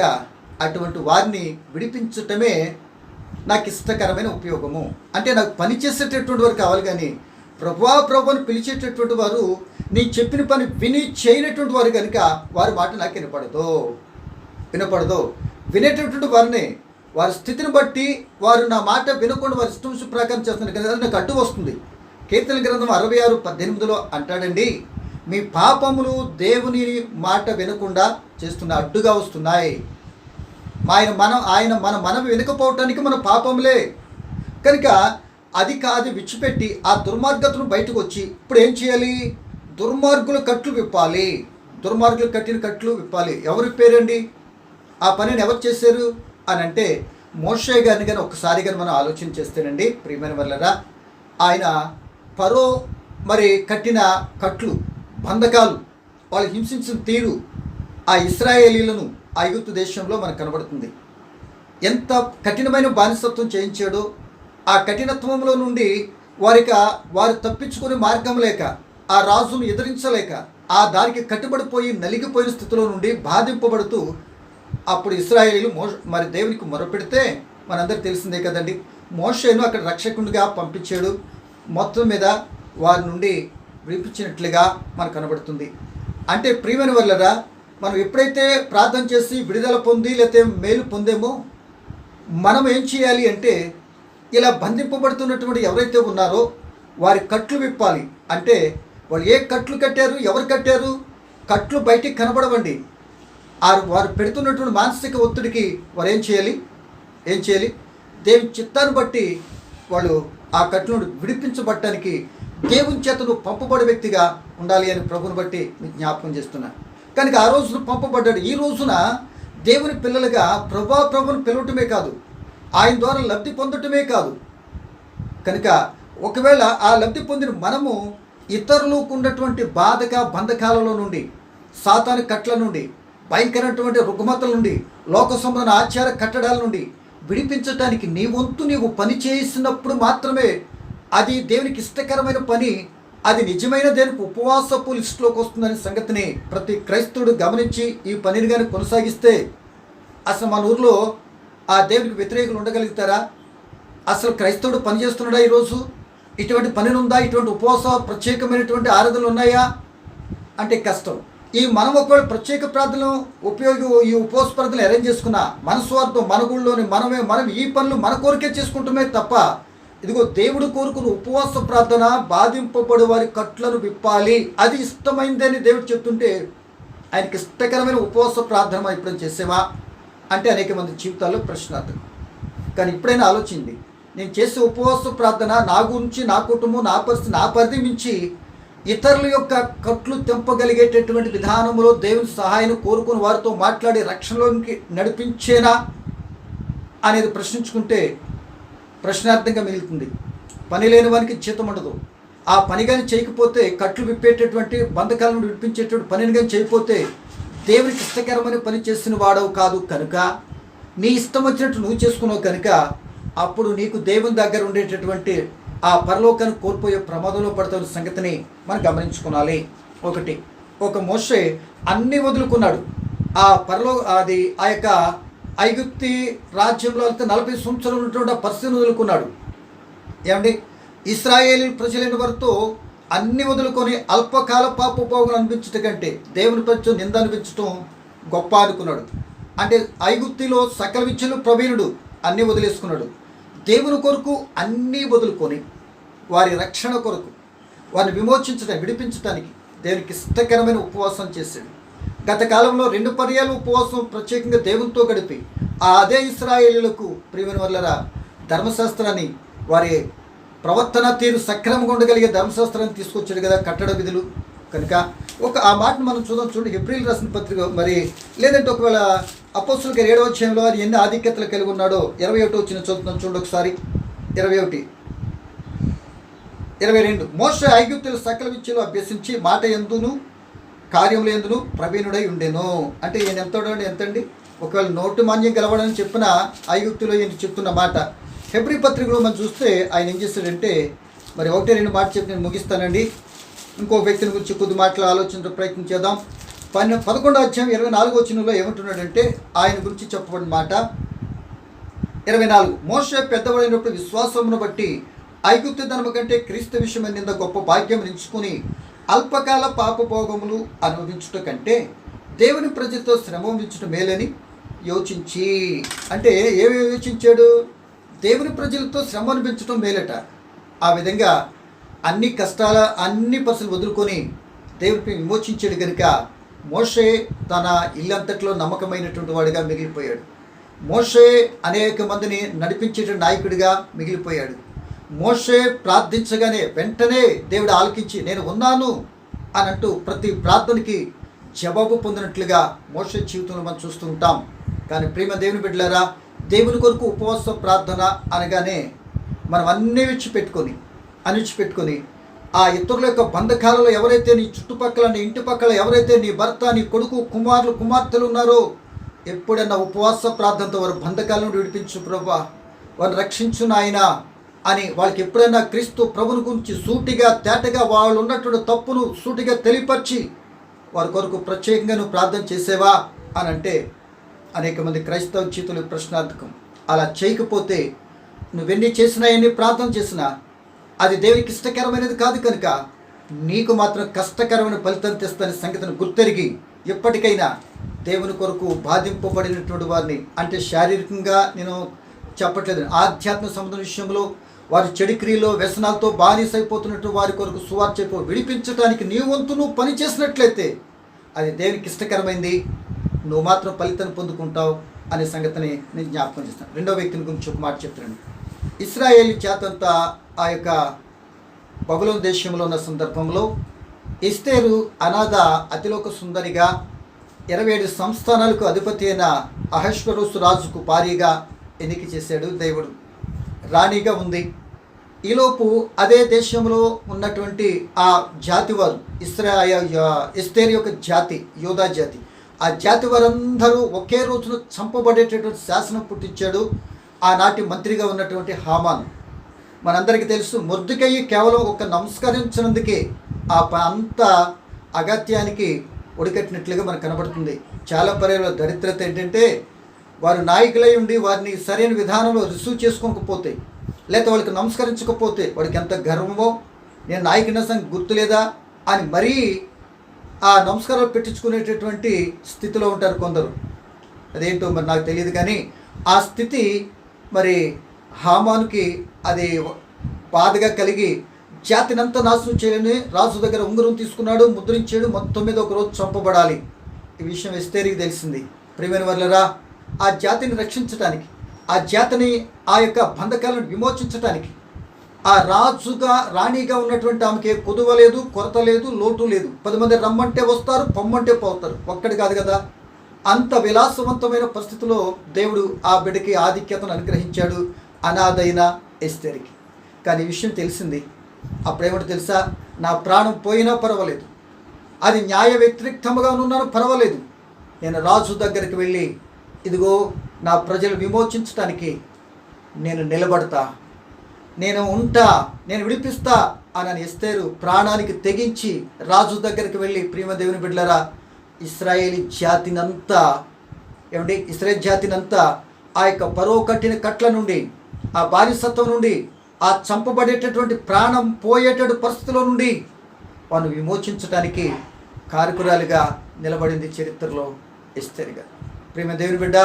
అటువంటి వారిని విడిపించటమే నాకు ఇష్టకరమైన ఉపయోగము. అంటే నాకు పని చేసేటటువంటి వారు కావాలి, కానీ ప్రభుని పిలిచేటటువంటి వారు నేను చెప్పిన పని విని చేయనటువంటి వారు కనుక వారి మాట నాకు వినపడదు. వినేటటువంటి వారిని వారి స్థితిని బట్టి వారు నా మాట వినకుండా వారి ఇష్టం ప్రకారం చేస్తున్నారు కదా, నాకు అడ్డు వస్తుంది. కీర్తన గ్రంథం 66:18 అంటాడండి, మీ పాపములు దేవుని మాట వినకుండా చేస్తున్న అడ్డుగా వస్తున్నాయి. ఆయన మన మనవి వినకపోవటానికి మన పాపములే కనుక అది విడిచిపెట్టి ఆ దుర్మార్గతను బయటకు వచ్చి ఇప్పుడు ఏం చేయాలి? దుర్మార్గుల కట్లు విప్పాలి. దుర్మార్గులు కట్టిన కట్లు విప్పాలి. ఎవరు విప్పారండి? ఆ పనిని ఎవరు చేశారు అని అంటే మోషే గారిని కానీ ఒక్కసారి కానీ మనం ఆలోచన చేస్తేనండి ప్రియమైన వాళ్ళరా, ఆయన ఫరో మరి కట్టిన కట్లు, బంధకాలు, వాళ్ళు హింసించిన తీరు ఆ ఇశ్రాయేలీలను ఐగుప్తు దేశంలో మనకు కనబడుతుంది. ఎంత కఠినమైన బానిసత్వం చేయించాడో, ఆ కఠినత్వంలో నుండి వారు తప్పించుకునే మార్గం లేక, ఆ రాజును ఎదిరించలేక, ఆ దానికి కట్టుబడిపోయి నలిగిపోయిన స్థితిలో నుండి బాధింపబడుతూ అప్పుడు ఇశ్రాయేలీలు మరి దేవునికి మొరపెడితే మనందరికీ తెలిసిందే కదండి. మోషేను అక్కడ రక్షకునిగా పంపించాడు. మొత్తం మీద వారి నుండి విడిపించినట్లుగా మనకు కనబడుతుంది. అంటే ప్రియమైన వాళ్ళరా, మనం ఎప్పుడైతే ప్రార్థన చేసి విడుదల పొంది లేకపోతే మేలు పొందేమో మనం ఏం చేయాలి అంటే ఇలా బంధింపబడుతున్నటువంటి ఎవరైతే ఉన్నారో వారి కట్లు విప్పాలి. అంటే వాళ్ళు ఏ కట్లు కట్టారు, ఎవరు కట్టారు? కట్లు బయటికి కనబడవండి. వారు పెడుతున్నటువంటి మానసిక ఒత్తిడికి వారు ఏం చేయాలి? దేవుని చిత్తాన్ని బట్టి వాళ్ళు ఆ కట్లను విడిపించబడటానికి దేవుని చేతను పంపబడే వ్యక్తిగా ఉండాలి అని ప్రభుని బట్టి మీకు జ్ఞాపకం చేస్తున్నాను. కనుక ఆ రోజున పంపబడ్డాడు. ఈ రోజున దేవుని పిల్లలుగా ప్రభుని పిలవటమే కాదు, ఆయన ద్వారా లబ్ధి పొందటమే కాదు. కనుక ఒకవేళ ఆ లబ్ధి పొందిన మనము ఇతరులకు ఉన్నటువంటి బంధకాలలో నుండి, సాతాను కట్ల నుండి, భయంకరమైనటువంటి రుగ్మతల నుండి, లోక సంబంధ ఆచార కట్టడాల నుండి విడిపించడానికి నీ వంతు నీవు పని చేసినప్పుడు మాత్రమే అది దేవునికి ఇష్టకరమైన పని, అది నిజమైన దేవునికి ఉపవాసపు లిస్టులోకి వస్తుందనే సంగతిని ప్రతి క్రైస్తవుడు గమనించి ఈ పనిని కానీ కొనసాగిస్తే అసలు మన ఊర్లో ఆ దేవునికి వ్యతిరేకులు ఉండగలుగుతారా? అసలు క్రైస్తవుడు పనిచేస్తున్నాడా? ఈరోజు ఇటువంటి పని ఉందా? ఇటువంటి ఉపవాస ప్రత్యేకమైనటువంటి ఆరాధనలు ఉన్నాయా అంటే కష్టం. మనం ఒకవేళ ప్రత్యేక ప్రార్థనలు ఈ ఉపవాస ప్రార్థనలు అరేంజ్ చేసుకున్నా మన స్వార్థం, మన గుళ్ళోని మనం ఈ పనులు మన కోరికే చేసుకుంటామే తప్ప, ఇదిగో దేవుడు కోరుకున్న ఉపవాస ప్రార్థన బాధింపబడి వారి కట్లను విప్పాలి, అది ఇష్టమైందని దేవుడు చెప్తుంటే ఆయనకి ఇష్టకరమైన ఉపవాస ప్రార్థన మనం ఎప్పుడైనా చేసేవా అంటే అనేక మంది జీవితాల్లో ప్రశ్నార్థం. కానీ ఇప్పుడైనా ఆలోచింది, నేను చేసే ఉపవాస ప్రార్థన నా గురించి, నా కుటుంబం, నా పరిస్థితి, నా పరిధి మించి ఇతరుల యొక్క కట్లు తెంపగలిగేటటువంటి విధానంలో దేవుని సహాయం కోరుకుని వారితో మాట్లాడి రక్షణలోకి నడిపించేనా అనేది ప్రశ్నించుకుంటే ప్రశ్నార్థంగా మిగులుతుంది. పని లేని వానికి జీతం ఉండదు. ఆ పని కానీ చేయకపోతే, కట్లు విప్పేటటువంటి బంధకాలను విడిపించేటువంటి పనిని కానీ చేయకపోతే దేవునికి ఇష్టకరమైన పని చేసిన వాడవు కాదు కనుక, నీ ఇష్టం వచ్చినట్టు నువ్వు చేసుకున్నావు కనుక అప్పుడు నీకు దేవుని దగ్గర ఉండేటటువంటి ఆ పరలోకాన్ని కోల్పోయే ప్రమాదంలో పడుతున్న సంగతిని మనం గమనించుకోవాలి. ఒక మోషే అన్ని వదులుకున్నాడు. ఆ యొక్క ఐగుప్తి రాజ్యంలో అయితే 40 సంవత్సరాలు ఉన్నటువంటి ఆ పరిస్థితిని వదులుకున్నాడు. ఏమండి, ఇశ్రాయేలు ప్రజలైన వారితో అన్ని వదులుకొని అల్పకాల పాపభోగం అనిపించటం కంటే దేవుని ప్రతి నింద అనిపించటం గొప్ప అనుకున్నాడు. అంటే ఐగుప్తిలో సకల విద్యలు ప్రవీణుడు, అన్నీ వదిలేసుకున్నాడు. దేవుని కొరకు అన్నీ వదులుకొని వారి రక్షణ కొరకు, వారిని విమోచించడానికి, విడిపించడానికి దేవునికి ఇష్టకరమైన ఉపవాసం చేశాడు. గత కాలంలో 2 పర్యాలు ఉపవాసం ప్రత్యేకంగా దేవునితో గడిపి అదే ఇశ్రాయేలీయులకు ప్రియమైన వాళ్ళరా ధర్మశాస్త్రాన్ని, వారి ప్రవర్తన తీరు సక్రమంగా ఉండగలిగే ధర్మశాస్త్రాన్ని తీసుకొచ్చాడు కదా, కట్టడ విధులు. కనుక ఆ మాటను మనం చూడండి. ఏప్రిల్ రాసిన పత్రిక, మరి లేదంటే ఒకవేళ అపోస్తుల 7వ అధ్యాయంలో అది ఎన్ని ఆధిక్యతలు కలిగి ఉన్నాడో 21 వచ్చిన చదువుతున్నాం చూడండి ఒకసారి. 21, 22 మోషే ఐగుప్తుల సకల విద్యలు అభ్యసించి మాట ఎందును కార్యములు ఎందును ప్రవీణుడై ఉండెను. అంటే ఈయన ఎంతండి, ఒకవేళ నోటు మాన్యం గెలవడని చెప్పిన ఐగుప్తులో ఈయన చెప్తున్న మాట. హెబ్రీ పత్రికలో మనం చూస్తే ఆయన ఏం చేస్తాడంటే, మరి 1-2 మాట చెప్పి నేను ముగిస్తానండి. ఇంకో వ్యక్తిని గురించి కొద్ది మాటలు ఆలోచించే ప్రయత్నం చేద్దాం. 11వ అధ్యాయం 24వ వచనంలో ఏమంటున్నాడంటే, ఆయన గురించి చెప్పబడిన మాట 24, మోషే పెద్దవాడైనప్పుడు విశ్వాసమును బట్టి ఐగుప్తు ధనము కంటే క్రీస్తు విషయమైన గొప్ప భాగ్యం ఎంచుకుని అల్పకాల పాపభోగములు అనుభవించుట కంటే దేవుని ప్రజలతో శ్రమ అనుభవించుట మేలని యోచించి, అంటే ఏమి యోచించాడు? దేవుని ప్రజలతో శ్రమ అనిపించడం మేలట. ఆ విధంగా అన్ని కష్టాల, అన్ని పరిస్థితులు వదులుకొని దేవుడిని విమోచించాడు కనుక మోషే తన ఇల్లంతట్లో నమ్మకమైనటువంటి వాడిగా మిగిలిపోయాడు. మోషే అనేక మందిని నడిపించేటువంటి నాయకుడిగా మిగిలిపోయాడు. మోషే ప్రార్థించగానే వెంటనే దేవుడు ఆలకించి నేను ఉన్నాను అని అంటూ ప్రతి ప్రార్థనకి జవాబు పొందినట్లుగా మోషే జీవితంలో మనం చూస్తూ ఉంటాం. కానీ ప్రేమ దేవుని బిడ్డలారా, దేవుని కొరకు ఉపవాస ప్రార్థన అనగానే మనం అన్నీ అణిచిపెట్టుకొని ఆ ఇతరుల యొక్క బంధకాలలో ఎవరైతే నీ చుట్టుపక్కల, నీ ఇంటి పక్కల ఎవరైతే నీ భర్త, నీ కొడుకు, కుమారులు, కుమార్తెలు ఉన్నారో ఎప్పుడైనా ఉపవాస ప్రార్థనతో వారి బంధకాలను విడిపించు ప్రభువా, వారిని రక్షించు నాయనా అని వాళ్ళకి ఎప్పుడైనా క్రీస్తు ప్రభుని గురించి సూటిగా, తేటగా వాళ్ళు ఉన్నటువంటి తప్పును సూటిగా తెలియపరిచి వారి కొరకు ప్రత్యేకంగా నువ్వు ప్రార్థన చేసేవా అని అంటే అనేక మంది క్రైస్తవ జీవితంలో ప్రశ్నార్థకం. అలా చేయకపోతే నువ్వెన్ని చేసినా, ఎన్ని ప్రార్థన చేసినా అది దేవునికి ఇష్టకరమైనది కాదు కనుక నీకు మాత్రం కష్టకరమైన ఫలితం తెస్తానే సంగతిని గుర్తెరిగి ఎప్పటికైనా దేవుని కొరకు బాధింపబడినటువంటి వారిని, అంటే శారీరకంగా నేను చెప్పట్లేదు, ఆధ్యాత్మిక సంబంధం విషయంలో వారి చెడు క్రియలో, వ్యసనాలతో బానిసైపోతున్నట్టు వారి కొరకు సువార్త చెప్పి విడిపించడానికి నీ వంతు నువ్వు పని చేసినట్లయితే అది దేవునికి ఇష్టకరమైంది, నువ్వు మాత్రం ఫలితాన్ని పొందుకుంటావు అనే సంగతిని నేను జ్ఞాపకం చేస్తాను. 2వ వ్యక్తిని గురించి ఒక మాట చెప్తాను. ఇశ్రాయేలు చేతంతా ఆ యొక్క బబులోను దేశంలో ఉన్న సందర్భంలో ఎస్తేరు అనాథ అతిలోక సుందరిగా 27 సంస్థానాలకు అధిపతి అయిన అహష్వరోసు రాజుకు భార్యగా ఎన్నిక చేశాడు దేవుడు. రాణిగా ఉంది. ఈలోపు అదే దేశంలో ఉన్నటువంటి ఆ జాతి వారు, ఎస్తేరు యొక్క జాతి, యోధా జాతి, ఆ జాతి వారందరూ ఒకే రోజున చంపబడేటటువంటి శాసనం పుట్టించాడు ఆనాటి మంత్రిగా ఉన్నటువంటి హామాన్. మనందరికీ తెలుసు, మొర్దెకయి కేవలం ఒక నమస్కరించినందుకే ఆ అంత అగత్యానికి ఒడికట్టినట్లుగా మనకు కనబడుతుంది. చాలా పర్యాల దరిద్రత ఏంటంటే వారు నాయకులై ఉండి వారిని సరైన విధానంలో రిసీవ్ చేసుకోకపోతే, లేకపోతే వాళ్ళకి నమస్కరించకపోతే వాడికి ఎంత గర్వమో, నేను నాయకుని సంగతి గుర్తులేదా అని మరీ ఆ నమస్కారాలు పెట్టించుకునేటటువంటి స్థితిలో ఉంటారు కొందరు. అదేంటో మరి నాకు తెలియదు, కానీ ఆ స్థితి మరి హామానుకి అది బాధగా కలిగి జాతినంతా నాశనం చేయాలని రాజు దగ్గర ఉంగరం తీసుకున్నాడు, ముద్రించాడు, మొత్తం మీద ఒకరోజు చంపబడాలి. ఈ విషయం ఎస్తేరికి తెలిసింది. ప్రియమైన వర్లరా, ఆ జాతిని రక్షించడానికి, ఆ జాతిని ఆ యొక్క బంధకాలను విమోచించడానికి, ఆ రాణిగా ఉన్నటువంటి ఆమెకి కొదువ లేదు, కొరత లేదు, లోటు లేదు. 10 మంది రమ్మంటే వస్తారు, పొమ్మంటే పోతారు. ఒక్కడి కాదు కదా. అంత విలాసవంతమైన పరిస్థితిలో దేవుడు ఆ బిడ్డకి ఆధిక్యతను అనుగ్రహించాడు, అనాథైన ఎస్తేరికి. కానీ ఈ విషయం తెలిసింది. అప్పుడేమిటో తెలుసా? నా ప్రాణం పోయినా పర్వాలేదు, అది న్యాయ వ్యతిరేక్తంగా ఉన్నాను పర్వాలేదు, నేను రాజు దగ్గరికి వెళ్ళి ఇదిగో నా ప్రజలు విమోచించడానికి నేను నిలబడతా, నేను ఉంటా, నేను విడిపిస్తా అని ఎస్తేరు ప్రాణానికి తెగించి రాజు దగ్గరికి వెళ్ళి, ప్రియమ దేవుని బిడ్డలారా, ఇశ్రాయేలీ జాతినంతా ఇశ్రాయేల్ జాతినంతా ఆ యొక్క పరో కట్టిన కట్ల నుండి, ఆ బానిసత్వం నుండి, ఆ చంపబడేటటువంటి ప్రాణం పోయేటటువంటి పరిస్థితిలో నుండి వాను విమోచించడానికి కారకురాలిగా నిలబడింది చరిత్రలో ఎస్తేరుగా. ప్రియమ దేవుని బిడ్డ,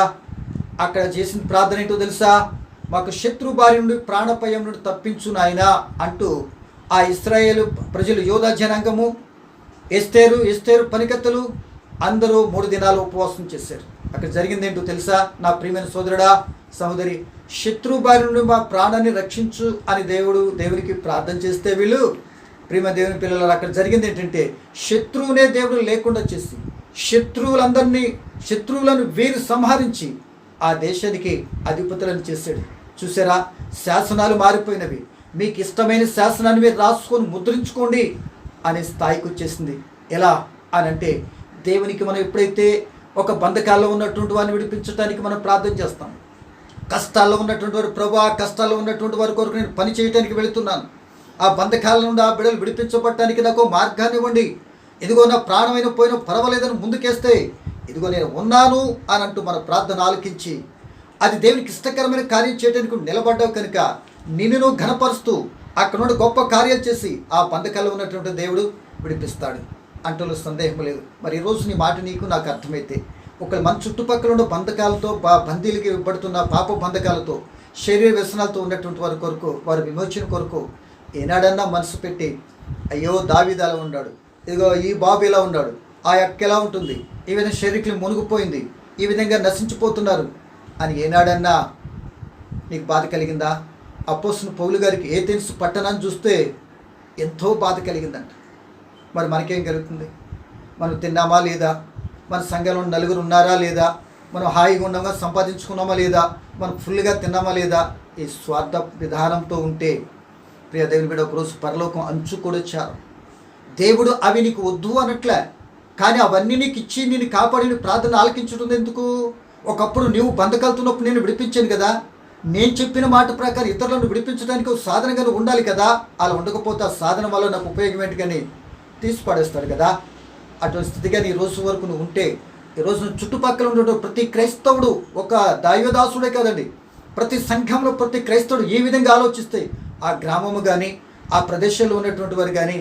అక్కడ చేసిన ప్రార్థన ఏంటో తెలుసా? మాకు శత్రు బారి నుండి ప్రాణభయం నుండి తప్పించు నాయనా అంటూ ఆ ఇశ్రాయేలు ప్రజలు, యోధా జనాంగము, ఎస్తేరు పనికత్తెలు అందరూ 3 దినాలు ఉపవాసం చేశారు. అక్కడ జరిగింది ఏంటో తెలుసా? నా ప్రియమైన సోదరుడా, సహోదరి, శత్రు బారి నుండి మా ప్రాణాన్ని రక్షించు అని దేవునికి ప్రార్థన చేస్తే వీళ్ళు, ప్రియమ దేవుని పిల్లలు, అక్కడ జరిగింది ఏంటంటే శత్రువునే దేవుడు లేకుండా చేసి శత్రువులను వీరు సంహరించి ఆ దేశానికి అధిపతులను చేశాడు. చూసారా? శాసనాలు మారిపోయినవి. మీకు ఇష్టమైన శాసనాన్ని మీరు రాసుకొని ముద్రించుకోండి అనే స్థాయికి వచ్చేసింది. ఎలా అని అంటే, దేవునికి మనం ఎప్పుడైతే ఒక బంధకాల్లో ఉన్నటువంటి వారిని విడిపించడానికి మనం ప్రార్థన చేస్తాం, కష్టాల్లో ఉన్నటువంటి వారు, ప్రభా కష్టాల్లో ఉన్నటువంటి వారి కొరకు నేను పని చేయడానికి వెళుతున్నాను, ఆ బంధకాల నుండి ఆ బిడ్డలు విడిపించబడటానికి నాకు మార్గాన్ని ఇవ్వండి, ఇదిగో నా ప్రాణమైన పోయినా పర్వాలేదని ముందుకేస్తే ఇదిగో నేను ఉన్నాను అని అంటూ మన ప్రార్థన ఆలకించి అది దేవునికి ఇష్టకరమైన కార్యం చేయడానికి నిలబడ్డావు కనుక నిన్ను ఘనపరుస్తూ అక్కడ నుండి గొప్ప కార్యాలు చేసి ఆ బంధకాల్లో ఉన్నటువంటి దేవుడు విడిపిస్తాడు అంటూ సందేహం లేదు. మరి ఈరోజు నీ మాట నీకు నాకు అర్థమైతే, ఒకవేళ మన చుట్టుపక్కల ఉన్న బంధకాలతో, బందీలకి ఇవ్వబడుతున్న పాప బంధకాలతో, శరీర వ్యసనాలతో ఉన్నటువంటి వారి కొరకు, వారి విమోచన కొరకు ఏనాడన్నా మనసు పెట్టి, అయ్యో దావీదు అలా ఉన్నాడు, ఇదిగో ఈ బాబు ఇలా ఉన్నాడు, ఆ అక్క ఎలా ఉంటుంది, ఈ విధంగా శరీరం మునిగిపోయింది, ఈ విధంగా నశించిపోతున్నారు అని ఏనాడన్నా నీకు బాధ కలిగిందా? అపోస్తలుడైన పౌలు గారికి ఏథెన్సు పట్టణాన్ని చూస్తే ఎంతో బాధ కలిగిందంట. మరి మనకేం కలుగుతుంది? మనం తిన్నామా లేదా? మన సంఘంలో నలుగురు ఉన్నారా లేదా? మనం హాయిగా ఉన్నామా, సంపాదించుకున్నామా లేదా? మనం ఫుల్గా తిన్నామా లేదా? ఈ స్వార్థ విధానంతో ఉంటే ప్రియ దేవుని బిడ్డ, ఒకరోజు పరలోకం అంచు కూడా వచ్చారు. దేవుడు అవి నీకు వద్దు అనట్లే, కానీ అవన్నీ నీకు ఇచ్చి నేను కాపాడిని ప్రార్థన ఆలకించడం ఎందుకు? ఒకప్పుడు నీవు బంధకాలుతున్నప్పుడు నేను విడిపించాను కదా, నేను చెప్పిన మాట ప్రకారం ఇతరులను విడిపించడానికి ఒక సాధనగా ఉండాలి కదా. అలా ఉండకపోతే ఆ సాధన వల్ల నాకు ఉపయోగం ఏంటి కానీ తీసి పడేస్తాడు కదా. అటువంటి స్థితిగా నీ రోజు వరకు నువ్వు ఉంటే, ఈరోజు చుట్టుపక్కల ఉండే ప్రతి క్రైస్తవుడు ఒక దైవదాసుడే కాదండి, ప్రతి సంఘంలో ప్రతి క్రైస్తవుడు ఈ విధంగా ఆలోచిస్తే ఆ గ్రామము కానీ ఆ ప్రదేశంలో ఉన్నటువంటి వారు కానీ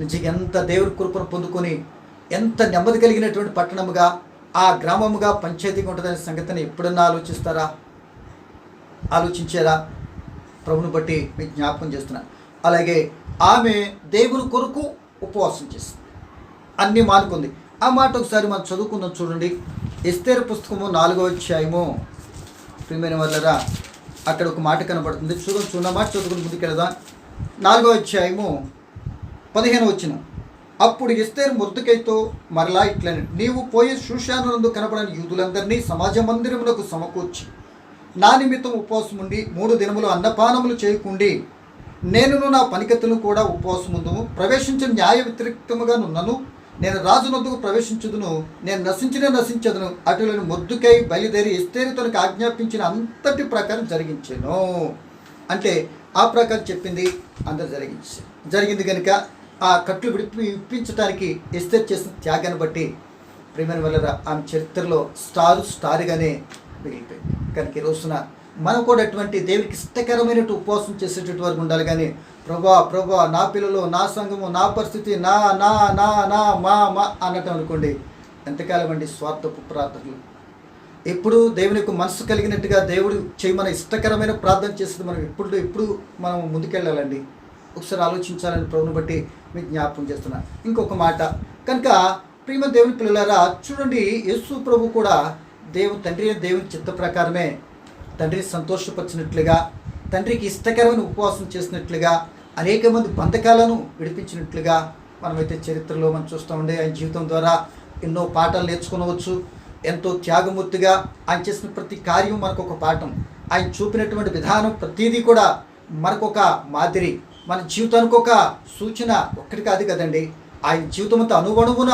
నిజంగా ఎంత దేవుడి కృపను పొందుకొని ఎంత నెమ్మది కలిగినటువంటి పట్టణముగా, ఆ గ్రామముగా, పంచాయతీగా ఉంటుందనే సంగతిని ఎప్పుడన్నా ఆలోచించారా? ప్రభుని బట్టి మీకు జ్ఞాపకం చేస్తున్నాను. అలాగే ఆమె దేవుని కొరకు ఉపవాసం చేసింది, అన్నీ మానుకుంది. ఆ మాట ఒకసారి మనం చదువుకుందాం. చూడండి, ఎస్తేరు పుస్తకము 4వ అధ్యాయము. ప్రియమైన వాళ్ళరా, అక్కడ ఒక మాట కనబడుతుంది. చూన్న మాట చదువుకుని ముందుకెళ్దాం. 4వ అధ్యాయము 15వ వచనం. అప్పుడు ఎస్తేరు మొర్దెకైతో మరలా ఇట్లని, నీవు పోయి షూషానునందు కనబడని యూదులందరినీ సమాజ మందిరమునకు సమకూర్చి నా నిమిత్తం ఉపవాసం ఉండి 3 దినములు అన్నపానములు చేయకుండి, నేనును నా పనికత్తులను కూడా ఉపవాసముందుము, ప్రవేశించిన న్యాయ వ్యతిరేక్తముగా నున్నను, నేను రాజునొద్దకు ప్రవేశించుదును, నేను నశించదును. అటులను మొర్దెకై బయలుదేరి ఎస్తేరు తనకు ఆజ్ఞాపించిన అంతటి ప్రకారం జరిగించాను. అంటే ఆ ప్రకారం చెప్పింది అందరు జరిగింది కనుక ఆ కట్లు విడిపించడానికి ఎస్తేరు చేసిన త్యాగాన్ని బట్టి ప్రియమైన వల్ల ఆమె చరిత్రలో స్టారుగానే మిగిలిపోయింది. కనుక ఈ రోజున మనం కూడా అటువంటి దేవునికి ఇష్టకరమైనట్టు ఉపవాసం చేసేటటువంటి వారికి ఉండాలి. కానీ ప్రభా నా పిల్లలు, నా సంఘము, నా పరిస్థితి, నా నా నా నా మా అన్నట్టు అనుకోండి, ఎంతకాలం అండి స్వార్థపు ప్రార్థనలు? ఎప్పుడు దేవునికి మనసు కలిగినట్టుగా దేవుడు చేయమని ఇష్టకరమైన ప్రార్థన చేసేది మనం ఎప్పుడు మనం ముందుకెళ్ళాలండి. ఒకసారి ఆలోచించాలని ప్రభుని బట్టి మీకు జ్ఞాపకం చేస్తున్నా. ఇంకొక మాట కనుక ప్రియమైన దేవుని పిల్లలారా, చూడండి, యేసు ప్రభు కూడా దేవుని చిత్త ప్రకారమే తండ్రిని సంతోషపరిచినట్లుగా, తండ్రికి ఇష్టకరమైన ఉపవాసం చేసినట్లుగా, అనేక మంది బంధకాలను విడిపించినట్లుగా మనమైతే చరిత్రలో మనం చూస్తామండి. ఆయన జీవితం ద్వారా ఎన్నో పాఠాలు నేర్చుకోవచ్చు. ఎంతో త్యాగమూర్తిగా ఆయన చేసిన ప్రతి కార్యం మనకు ఒక పాఠం. ఆయన చూపినటువంటి విధానం ప్రతిదీ కూడా మనకొక మాదిరి, మన జీవితానికి ఒక సూచన. ఒక్కటి కాదు కదండి, ఆయన జీవితం అంతా అణువణువున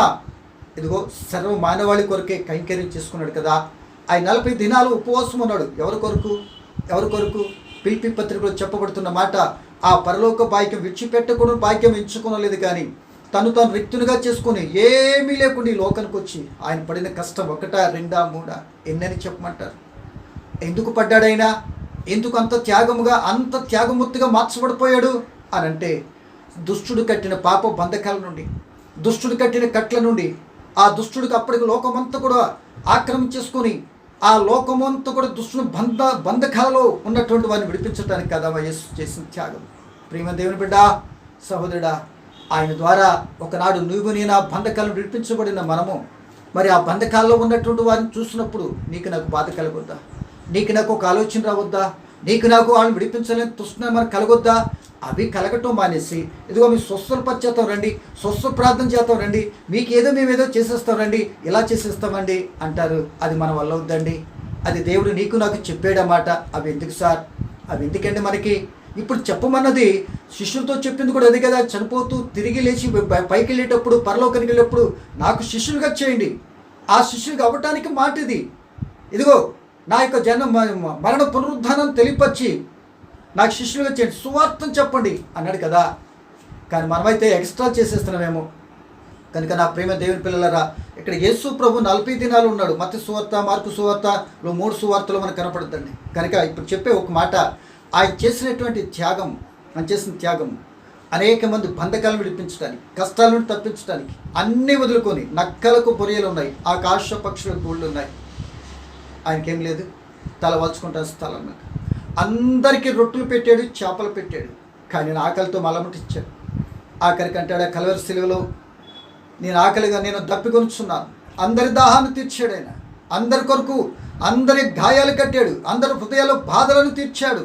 ఇదిగో సర్వ మానవాళి కొరకే కైంకర్యం చేసుకున్నాడు కదా. ఆయన 40 దినాలు ఉపవాసం ఉన్నాడు. ఎవరి కొరకు? పిలిపి పత్రికలో చెప్పబడుతున్న మాట, ఆ పరలోక భాగ్యం విడిచిపెట్టకుండా భాగ్యం ఎంచుకోలేదు, కానీ తను రిక్తునిగా చేసుకుని ఏమీ లేకుండా ఈ లోకానికి వచ్చి ఆయన పడిన కష్టం 1, 2, 3 ఎన్నని చెప్పమంటారు? ఎందుకు పడ్డాడైనా? ఎందుకు అంత త్యాగమూర్తిగా మార్చబడిపోయాడు అని అంటే, దుష్టుడు కట్టిన పాప బంధకాల నుండి, దుష్టుడు కట్టిన కట్ల నుండి, ఆ దుష్టుడికి అప్పటికి లోకమంతా కూడా ఆక్రమించేసుకొని, ఆ లోకమంతా కూడా దుష్టుని బంధకాలలో ఉన్నటువంటి వారిని విడిపించడానికి కదా యేసు చేసిన త్యాగం. ప్రియమైన దేవుని బిడ్డ, సహోదరుడా, ఆయన ద్వారా ఒకనాడు నువ్వు నేను ఆ బంధకాలను విడిపించబడిన మనము మరి ఆ బంధకాల్లో ఉన్నటువంటి వారిని చూసినప్పుడు నీకు నాకు బాధ కలగొద్దా? నీకు నాకు ఒక ఆలోచన రావద్దా? నీకు నాకు వాళ్ళని విడిపించలేని తృష్ణ మనకు కలగొద్దా? అవి కలగటం మానేసి ఇదిగో మీ స్వస్థల పశ్చాత్తం రండి, స్వస్థ ప్రార్థన చేస్తాం రండి, మీకేదో మేమేదో చేసేస్తాం రండి, ఇలా చేసేస్తామండి అంటారు. అది మన వల్ల వద్దండి. అది దేవుడు నీకు నాకు చెప్పాడన్నమాట. అవి ఎందుకు సార్? అవి ఎందుకండి మనకి? ఇప్పుడు చెప్పమన్నది శిష్యులతో చెప్పింది కూడా అదే కదా. చనిపోతూ తిరిగి లేచి పైకి వెళ్ళేటప్పుడు, పరలోకానికి వెళ్ళేటప్పుడు నాకు శిష్యులుగా చేయండి. ఆ శిష్యులుగా అవ్వటానికి మాట ఇది. ఇదిగో నా యొక్క మరణ పునరుద్ధానం తెలియపరిచి నాకు శిష్యులుగా చేయండి, సువార్తం చెప్పండి అన్నాడు కదా. కానీ మనమైతే ఎక్స్ట్రా చేసేస్తున్నామేమో. కనుక నా ప్రేమ దేవుని పిల్లలరా, ఇక్కడ యేసు ప్రభు 40 దినాలు ఉన్నాడు. మత్తయి సువార్త, మార్కు సువార్తలో 3 సువార్తలు మనకు కనపడుతుంది. కనుక ఇప్పుడు చెప్పే ఒక మాట, ఆయన చేసినటువంటి త్యాగం, ఆయన చేసిన త్యాగం అనేక మంది బంధకాలను విడిపించడానికి, కష్టాల నుండి తప్పించడానికి అన్నీ వదులుకొని, నక్కలకు బొరియలు ఉన్నాయి, ఆకాశ పక్షులకు గూళ్ళు ఉన్నాయి, ఆయనకేం లేదు, తల వాల్చుకుంటాను స్థలం మీద. అందరికీ రొట్టెలు పెట్టాడు, చేపలు పెట్టాడు, కానీ నేను ఆకలితో మలమటిచ్చాడు. ఆఖరికి అంటాడు కల్వరి శిలువలో, నేను దప్పికొనుచున్నాను. అందరి దాహాన్ని తీర్చాడు ఆయన. అందరి కొరకు అందరి గాయాలు కట్టాడు, అందరి హృదయాల బాధలను తీర్చాడు.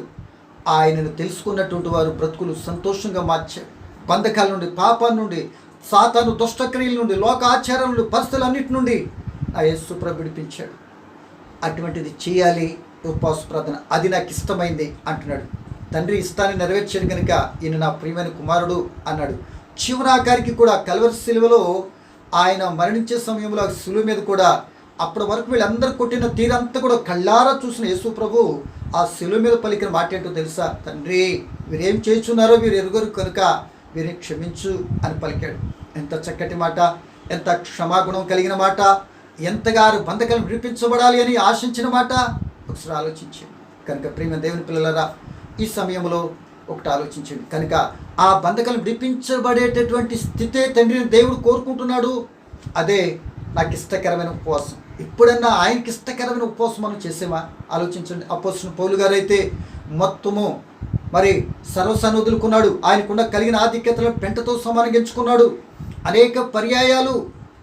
ఆయనను తెలుసుకున్నటువంటి వారు బ్రతుకులు సంతోషంగా మార్చాడు. బంధకాల నుండి, పాపం నుండి, సాతాను దుష్టక్రియల నుండి, లోక ఆచారం నుండి, పరిస్థితులన్నిటి నుండి ఆ యేసు ప్రభు విడిపించాడు. అటువంటిది చేయాలి ఉపవాస ప్రార్థన, అది నాకు ఇష్టమైంది అంటున్నాడు. తండ్రి ఇష్టాన్ని నెరవేర్చాడు కనుక ఈయన నా ప్రియమైన కుమారుడు అన్నాడు. చివరాకారికి కూడా కల్వరి శిలువలో ఆయన మరణించే సమయంలో ఆ శిలువ మీద కూడా అప్పటి వరకు వీళ్ళందరూ కొట్టిన తీరంతా కూడా కళ్ళారా చూసిన యేసు ప్రభు ఆ శిలువ మీద పలికిన మాట ఏంటో తెలుసా? తండ్రి వీరేం చేస్తున్నారో వీరు ఎరుగరు కనుక వీరిని క్షమించు అని పలికాడు. ఎంత చక్కటి మాట, ఎంత క్షమాగుణం కలిగిన మాట, ఎంతగా బంధకాలను విడిపించబడాలి అని ఆశించిన మాట. ఒకసారి ఆలోచించండి. కనుక ప్రియమైన దేవుని పిల్లలారా, ఈ సమయంలో ఒకటి ఆలోచించండి. కనుక ఆ బంధకాలను విడిపించబడేటటువంటి స్థితే తండ్రిని దేవుడు కోరుకుంటున్నాడు. అదే నాకు ఇష్టకరమైన ఉపవాసం. ఎప్పుడన్నా ఆయనకి ఇష్టకరమైన ఉపవాసం మనం చేసేమా? ఆలోచించండి. అపోస్తలుడైన పౌలు గారు అయితే మొత్తము మరి సర్వసాన్ని వదులుకున్నాడు. ఆయనకున్న కలిగిన ఆధిక్యతలను పెంటతో సమానంగా ఎంచుకున్నాడు. అనేక పర్యాయాలు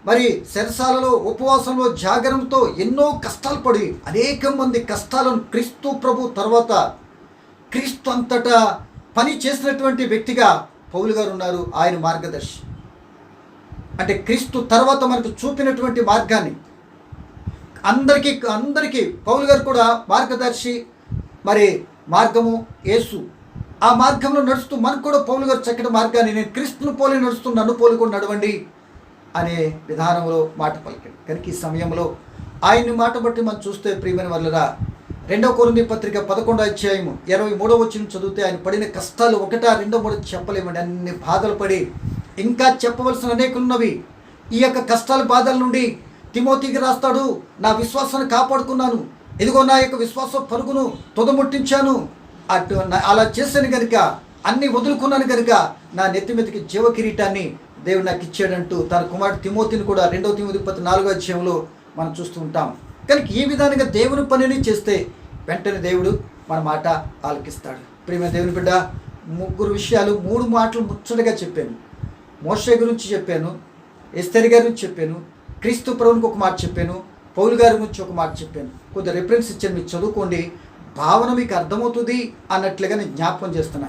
మరి సెరసాలలో, ఉపవాసంలో, జాగరణతో ఎన్నో కష్టాలు పడి అనేక మంది కష్టాలను క్రీస్తు ప్రభు తర్వాత క్రీస్తు అంతటా పని చేసినటువంటి వ్యక్తిగా పౌలు గారు ఉన్నారు. ఆయన మార్గదర్శి అంటే క్రీస్తు తర్వాత మనకు చూపినటువంటి మార్గాన్ని అందరికీ పౌలు గారు కూడా మార్గదర్శి. మరి మార్గము యేసు. ఆ మార్గంలో నడుస్తూ మనకు కూడా పౌలు గారు చక్కటి మార్గాన్ని, నేను క్రీస్తును పోలి నడుస్తూ నన్ను పోలి కూడా నడవండి అనే విధానంలో మాట పలికాడు. కనుక ఈ సమయంలో ఆయన్ని మాట బట్టి మనం చూస్తే ప్రియమైన వాళ్ళరా, 2 కొరింథీ పత్రిక 11వ అధ్యాయము 23వ వచనం చదివితే ఆయన పడిన కష్టాలు 1, 2, 3 చెప్పలేమండి. అన్ని బాధలు పడి ఇంకా చెప్పవలసిన అనేకులున్నవి. ఈ యొక్క కష్టాల బాధల నుండి తిమోతికి రాస్తాడు, నా విశ్వాసాన్ని కాపాడుకున్నాను, ఇదిగో నా యొక్క విశ్వాస పరుగును తుదముట్టించాను, అలా చేశాను కనుక, అన్ని వదులుకున్నాను కనుక నా నెత్తి మీదకి జీవ కిరీటాన్ని దేవుడు నాకు ఇచ్చాడంటూ తన కుమారుడు తిమోతిని కూడా 2 తిమోతి 4వ అధ్యాయంలో మనం చూస్తూ ఉంటాం. కనుక ఈ విధానంగా దేవుని పనిని చేస్తే వెంటనే దేవుడు మన మాట ఆలకిస్తాడు. ప్రియమైన దేవుని బిడ్డ, 3 విషయాలు 3 మాటలు ముచ్చటగా చెప్పాను. మోషే గురించి చెప్పాను, ఎస్తేరు గారి గురించి చెప్పాను, క్రీస్తు ప్రభువునికి ఒక మాట చెప్పాను, పౌలు గారి గురించి ఒక మాట చెప్పాను. కొద్దిగా రిఫరెన్స్ ఇచ్చాను, మీరు చదువుకోండి, భావన మీకు అర్థమవుతుంది అన్నట్లుగా నేను జ్ఞాపకం చేస్తున్నా.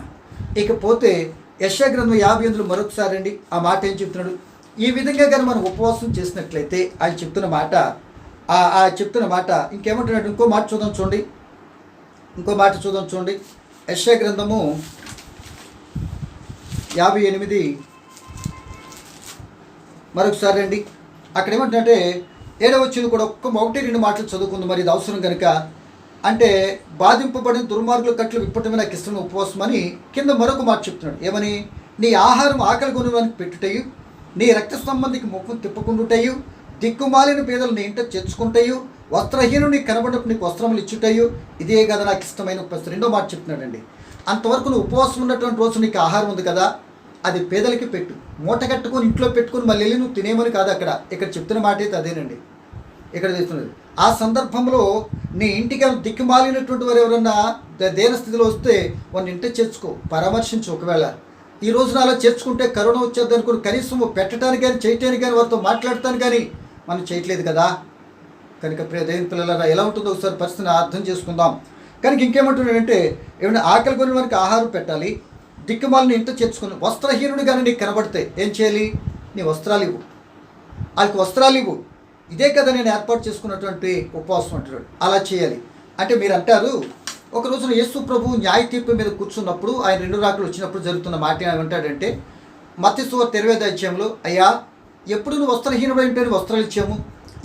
ఇకపోతే యెషయా గ్రంథం 58 మరొకసారి అండి ఆ మాట ఏం చెప్తున్నాడు. ఈ విధంగా కానీ మనం ఉపవాసం చేసినట్లయితే ఆయన చెప్తున్న మాట ఇంకేమంటున్నాడు. ఇంకో మాట చూద్దాం చూడండి. యెషయా గ్రంథము 58 మరొకసారి అండి. అక్కడ ఏమంటుందంటే 7వ వచనం కూడా 1-2 మాటలు చదువుకుంది, మరి ఇది అవసరం కనుక. అంటే బాధింపబడిన దుర్మార్గుల కట్లు విప్పటమే నాకు ఇష్టమైన ఉపవాసం అని కింద మరొక మాట చెప్తున్నాడు. ఏమని? నీ ఆహారం ఆకలి కొనువానికి పెట్టుటయు, నీ రక్త సంబంధికి ముఖం తిప్పుకుంటుటయు, దిక్కుమాలిన పేదలు నీ ఇంట చేర్చుకుంటాయు, వస్త్రహీను నీ కనబడినప్పుడు నీకు వస్త్రములు ఇచ్చుటయు, ఇదే కదా నాకు ఇష్టమైన ఉపవాసం. 2వ మాట చెప్తున్నాడండి. అంతవరకు నువ్వు ఉపవాసం ఉన్నటువంటి రోజు నీకు ఆహారం ఉంది కదా, అది పేదలకి పెట్టు, మూట కట్టుకొని ఇంట్లో పెట్టుకొని మళ్ళీ వెళ్ళి నువ్వు తినేమని కాదు. ఇక్కడ చెప్తున్న మాట అయితే అదేనండి. ఇక్కడ చేస్తున్నది ఆ సందర్భంలో నీ ఇంటికి దిక్కుమాలినటువంటి వారు ఎవరన్నా దేన స్థితిలో వస్తే వాడిని ఇంటి చేర్చుకో, పరామర్శించు. ఒకవేళ ఈ రోజున అలా చేర్చుకుంటే కరోనా వచ్చేది అనుకుని కనీసం పెట్టడానికి కానీ చేయటానికి కానీ వారితో మాట్లాడటానికి కానీ మనం చేయట్లేదు కదా. కనుక ప్రియ దేవుని పిల్లలారా, ఎలా ఉంటుందో ఒకసారి పరిస్థితిని అర్థం చేసుకుందాం. కనుక ఇంకేమంటున్నాడంటే, ఏమైనా ఆకలి కొని వారికి ఆహారం పెట్టాలి, దిక్కుమాలని ఇంట చేర్చుకుని, వస్త్రహీనుడు కానీ నీకు కనబడితే ఏం చేయాలి? నీ వస్త్రాలు ఇవ్వు, వాళ్ళకి వస్త్రాలు ఇవ్వు. ఇదే కదా నేను ఏర్పాటు చేసుకున్నటువంటి ఉపవాసం అంటున్నాడు. అలా చేయాలి. అంటే మీరు అంటారు, ఒక రోజున యేసు ప్రభు న్యాయ తీర్పు మీద కూర్చున్నప్పుడు ఆయన 2 రాకలు వచ్చినప్పుడు జరుగుతున్న మాట ఏమంటాడంటే, మత్తయి సువార్త 20వ అధ్యాయంలో, అయ్యా ఎప్పుడు నువ్వు వస్త్రహీనుడు ఉంటే వస్త్రాలు ఇచ్చాము,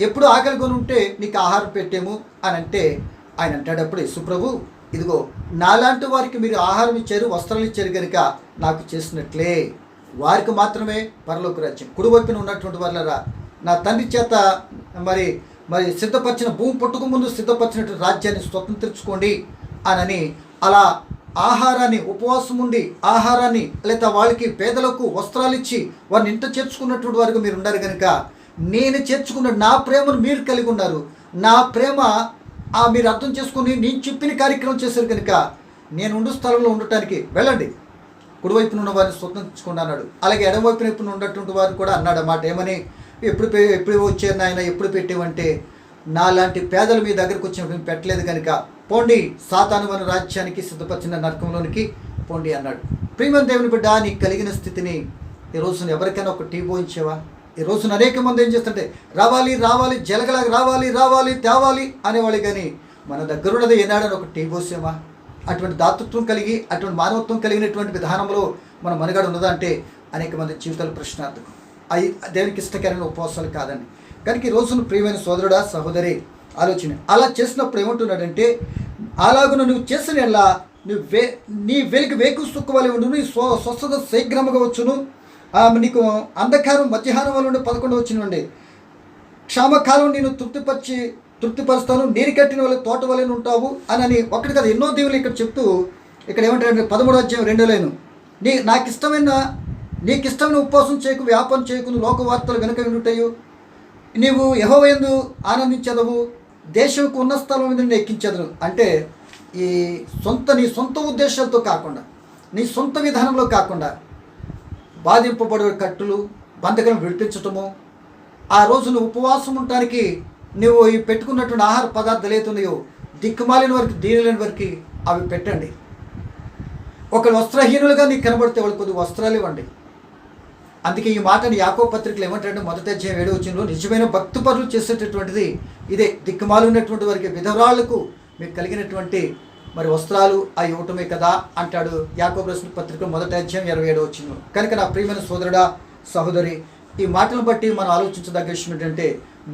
ఎప్పుడు ఆకలి కొని ఉంటే నీకు ఆహారం పెట్టాము అని అంటే ఆయన అంటాడప్పుడు, యేసు ప్రభు ఇదిగో నాలాంటి వారికి మీరు ఆహారం ఇచ్చారు, వస్త్రాలు ఇచ్చారు కనుక నాకు చేసినట్లే వారికి మాత్రమే పరలోక రాజ్యం. కుడివైపున ఉన్నటువంటి వాళ్ళరా, నా తండ్రి చేత మరి సిద్ధపరిచిన భూమి పుట్టుకు ముందు సిద్ధపరిచినటువంటి రాజ్యాన్ని స్వతంత్రించుకోండి అని అలా ఆహారాన్ని, ఉపవాసం ఉండి ఆహారాన్ని, లేదా వాళ్ళకి పేదలకు వస్త్రాలు ఇచ్చి వారిని ఇంట చేర్చుకున్నటువంటి వారికి మీరు ఉన్నారు కనుక, నేను చేర్చుకున్న నా ప్రేమను మీరు కలిగి ఉన్నారు, నా ప్రేమ మీరు అర్థం చేసుకుని నేను చెప్పిన కార్యక్రమం చేశారు కనుక నేను ఉండు స్థలంలో ఉండటానికి వెళ్ళండి, కుడివైపున ఉన్న వారిని స్వతంత్రించుకోండి అన్నాడు. అలాగే ఎడమవైపున ఉన్నటువంటి వారు కూడా అన్నాడు అన్నమాట. ఏమని? ఎప్పుడు వచ్చారు నాయన, ఎప్పుడు పెట్టేవంటే, నాలాంటి పేదలు మీ దగ్గరకు వచ్చినప్పుడు పెట్టలేదు కనుక పోండి, సాతాను మన రాజ్యానికి సిద్ధపరిచిన నరకంలోనికి పోండి అన్నాడు. ప్రియమైన దేవుని బిడ్డ, నీకు కలిగిన స్థితిని ఈ రోజున ఎవరికైనా ఒక టీ పోయించేవా? ఈ రోజున అనేక మంది ఏం చేస్తుంటే రావాలి జలగలాగా రావాలి తేవాలి అనేవాళ్ళు, కానీ మన దగ్గర ఉన్నది ఏనాడని ఒక టీ పోసేమా? అటువంటి దాతృత్వం కలిగి, అటువంటి మానవత్వం కలిగినటువంటి విధానంలో మన మనుగడ ఉన్నదా అంటే అనేక మంది జీవితాలు ప్రశ్నార్థకం. అవి దేవునికి ఇష్టకరమైన ఉపవాసాలు కాదండి. కనుక ఈ రోజున ప్రియమైన సోదరుడా, సహోదరి, ఆలోచన అలా చేసినప్పుడు ఏమంటున్నాడంటే, అలాగున నువ్వు చేసిన ఎలా నీ వెలికి వేకు సుక్కువలి ఉండు, నీ స్వస్థత శీఘ్రముగా వచ్చును, నీకు అంధకారం మధ్యాహ్నం వల్ల 11 వచ్చినండి, క్షామకాలం నేను తృప్తిపరుస్తాను, నీరు కట్టిన వాళ్ళ తోట వలె ఉంటావు అని ఒకటి కదా ఎన్నో దేవులు ఇక్కడ చెప్తూ, ఇక్కడ ఏమంటారంటే 13వ అధ్యాయం 2వ లైను, నీకు ఇష్టమైన ఉపవాసం చేయకు, వ్యాపారం చేయకు, లోక వార్తలు వెనుక వినుటయు, నీవు యెహోవా యందు ఆనందించదవు, దేశంకు ఉన్న స్థలం మీద నేను ఎక్కించదను. అంటే నీ సొంత ఉద్దేశాలతో కాకుండా, నీ సొంత విధానంలో కాకుండా, బాధింపబడే కట్టులు బంధకాలను విడిపించటము, ఆ రోజు నువ్వు ఉపవాసం ఉండటానికి నువ్వు ఈ పెట్టుకున్నటువంటి ఆహార పదార్థాలు ఏతున్నాయో దిక్కుమాలిన వారికి, దీనిలేని వారికి అవి పెట్టండి. ఒకరు వస్త్రహీనులుగా నీకు కనబడితే వాళ్ళు కొద్ది వస్త్రాలు ఇవ్వండి. అందుకే ఈ మాటని యాకోబు పత్రికలు ఏమంటారంటే, 1వ అధ్యాయం 7వ వచనంలో, నిజమైన భక్తి పరులు చేసేటటువంటిది ఇదే, దిక్కుమాలు ఉన్నటువంటి వారికి, విధవరాళ్లకు మీకు కలిగినటువంటి మరి వస్త్రాలు అవి ఇవ్వటమే కదా అంటాడు యాకోబు రాసిన పత్రిక 1వ అధ్యాయం 27వ వచనం. కనుక నా ప్రియమైన సోదరుడా, సహోదరి, ఈ మాటలను బట్టి మనం ఆలోచించదగ్గ విషయం ఏంటంటే,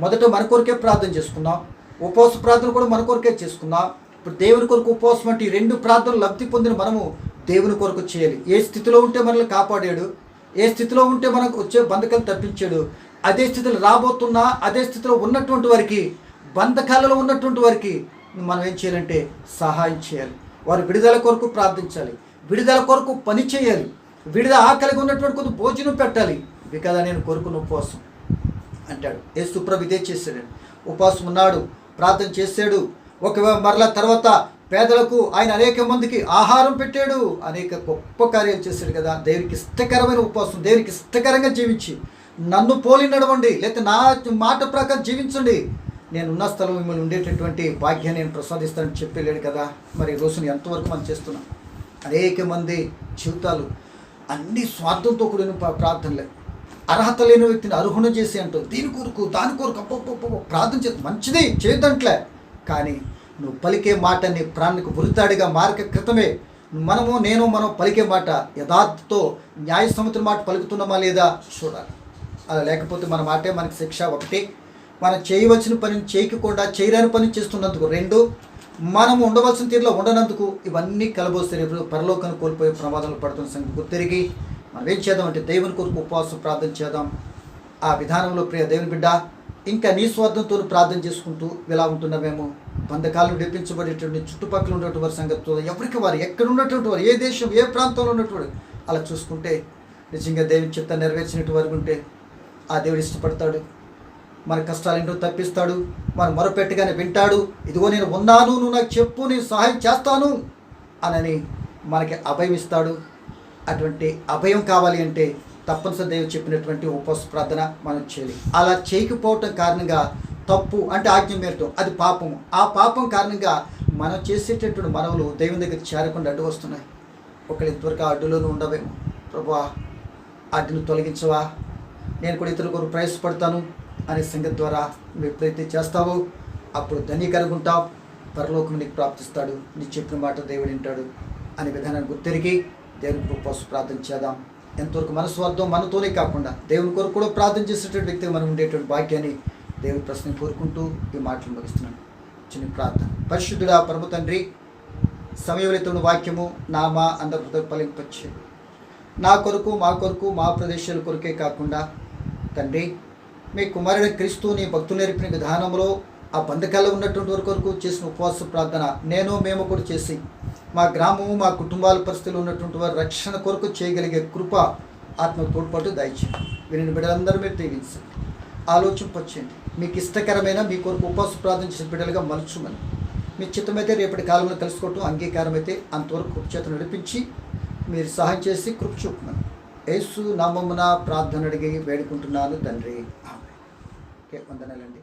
మొదట మన కొరకే ప్రార్థన చేసుకుందాం, ఉపవాస ప్రార్థన కూడా మన కొరకే చేసుకుందాం. ఇప్పుడు దేవుని కొరకు ఉపవాసం అంటే 2 ప్రార్థనలు లబ్ధి పొందిన మనము దేవుని కొరకు చేయాలి. ఏ స్థితిలో ఉంటే మనల్ని కాపాడాడు, ఏ స్థితిలో ఉంటే మనకు వచ్చే బంధకాలు తప్పించాడు, అదే స్థితిలో రాబోతున్నా, అదే స్థితిలో ఉన్నటువంటి వారికి, బంధకాలలో ఉన్నటువంటి వారికి మనం ఏం చేయాలంటే సహాయం చేయాలి. వారు విడుదల కొరకు ప్రార్థించాలి, విడుదల కొరకు పని చేయాలి, విడుదల ఆకలిగా ఉన్నటువంటి కొద్ది భోజనం పెట్టాలి. ఇవి కదా నేను కోరుకున్న ఉపవాసం అంటాడు. యేసు ప్రభు ఇదే చేశాడండి. ఉపవాసం ఉన్నాడు, ప్రార్థన చేశాడు. ఒకవేళ మరలా తర్వాత పేదలకు ఆయన అనేక మందికి ఆహారం పెట్టాడు, అనేక గొప్ప కార్యాలు చేశాడు కదా. దేవునికి ఇష్టకరమైన ఉపవాసం, దేవునికి ఇష్టకరంగా జీవించి నన్ను పోలి నడవండి, లేకపోతే నా మాట ప్రకారం జీవించండి, నేను ఉన్న స్థలం మిమ్మల్ని ఉండేటటువంటి భాగ్యాన్ని నేను ప్రసాదిస్తానని చెప్పలేడు కదా. మరి ఈ రోజున ఎంతవరకు మనం చేస్తున్నాం? అనేక మంది జీవితాలు అన్ని స్వార్థంతో కూడిన ప్రార్థనలే. అర్హత లేని వ్యక్తిని అర్హుణ చేసి అంటూ దీని కొరకు దాని కొరకు అప్ప ప్రార్థన చేసి మంచిది చేయదంట్లే. కానీ నువ్వు పలికే మాట నీ ప్రాణానికి ఉరితాడిగా మారక క్రితమే మనం పలికే మాట యథార్థతో న్యాయసమ్మతుల మాట పలుకుతున్నామా లేదా చూడాలి. అలా లేకపోతే మన మాటే మనకి శిక్ష. ఒకటి, మనం చేయవలసిన పనిని చేయకుండా చేయరాని పని చేస్తున్నందుకు. రెండు, మనము ఉండవలసిన తీరులో ఉండనందుకు. ఇవన్నీ కలబోస్తే రేపు పరలోకాన్ని కోల్పోయే ప్రమాదంలో పడుతున్న సంగతి గుర్తిరిగి మనం ఏం చేద్దాం అంటే దేవుని కొరకు ఉపవాసం ప్రార్థన చేద్దాం. ఆ విధానంలో ప్రియ దేవుని బిడ్డ, ఇంకా నీ స్వార్థంతో ప్రార్థన చేసుకుంటూ ఇలా ఉంటున్నామేమో. బంధకాలను విడిపించబడేటువంటి చుట్టుపక్కల ఉన్నటువంటి వారి సంగతితో ఎవరికి వారు ఎక్కడ ఉన్నటువంటి వారు, ఏ దేశం ఏ ప్రాంతంలో ఉన్నటువంటి అలా చూసుకుంటే నిజంగా దేవుని చిత్తాన్ని నెరవేర్చినట్టు వారు ఉంటే ఆ దేవుడు ఇష్టపడతాడు. మన కష్టాలేంటో తప్పిస్తాడు. మనం మొరపెట్టగానే వింటాడు. ఇదిగో నేను ఉన్నాను, నువ్వు నాకు చెప్పు, నేను సహాయం చేస్తాను అని మనకి అభయం ఇస్తాడు. అటువంటి అభయం కావాలి అంటే తప్పనిసరి దేవుడు చెప్పినటువంటి ఉపవాస ప్రార్థన మనం చేయాలి. అలా చేయకపోవటం కారణంగా తప్పు అంటే ఆజ్ఞ మేరటం, అది పాపము. ఆ పాపం కారణంగా మనం చేసేటటువంటి మనవులు దేవుని దగ్గర చేరకుండా అడ్డు వస్తున్నాయి. ఒకళ్ళు ఇంతవరకు ఆ అడ్డులోనూ ఉండవేమో. ప్రభువా, అడ్డును తొలగించవా, నేను కూడా ఇతరుల కొరకు ప్రయాసపడతాను అనే సంగతి ద్వారా నువ్వు ఎప్పుడైతే చేస్తావో అప్పుడు ధన్యకరుగుంటావు, పరలోకం నీకు ప్రాప్తిస్తాడు, నీ చెప్పిన మాట దేవుడు వింటాడు అనే విధానాన్ని గుర్తిరిగి దేవునికి ఉపవాస ప్రార్థన చేద్దాం. ఎంతవరకు మన స్వార్థం మనతోనే కాకుండా దేవుని కొరకు కూడా ప్రార్థన చేసేటువంటి వ్యక్తిగా మనం ఉండేటువంటి భాగ్యాన్ని దేవుని ప్రశ్న కోరుకుంటూ ఈ మాటలు ముగిస్తున్నాను. చిన్న ప్రార్థన. పరిశుద్ధుడా పరమ తండ్రి, సమయవలితుని వాక్యము మా అందరి ఫలింపచ్చు. నా కొరకు మా కొరకు మా ప్రదేశాల కొరకే కాకుండా తండ్రి, మీ కుమారుడు క్రీస్తు నీ భక్తులు నేర్పిన విధానంలో ఆ బంధకాల్లో ఉన్నటువంటి వారి కొరకు చేసిన ఉపవాస ప్రార్థన మేము కూడా చేసి మా గ్రామము మా కుటుంబాల పరిస్థితులు ఉన్నటువంటి వారి రక్షణ కొరకు చేయగలిగే కృప ఆత్మ తోడ్పాటు దయచేయండి. వీరిని బిడ్డలందరూ మీరు దీవించండి, ఆలోచింపచేయండి. మీకు ఇష్టకరమైన మీ కొరకు ఉపవాస ప్రార్థన చేసిన బిడ్డలుగా మలుచుమని మీ చిత్తమైతే రేపటి కాలంలో కలుసుకోవటం అంగీకారం అయితే అంతవరకు కృప చేత నడిపించి మీరు సహాయం చేసి కృప చూపమని యేసు నామమున ప్రార్థన అడిగి వేడుకుంటున్నాను తండ్రి. ఓకే, వందనాలండి.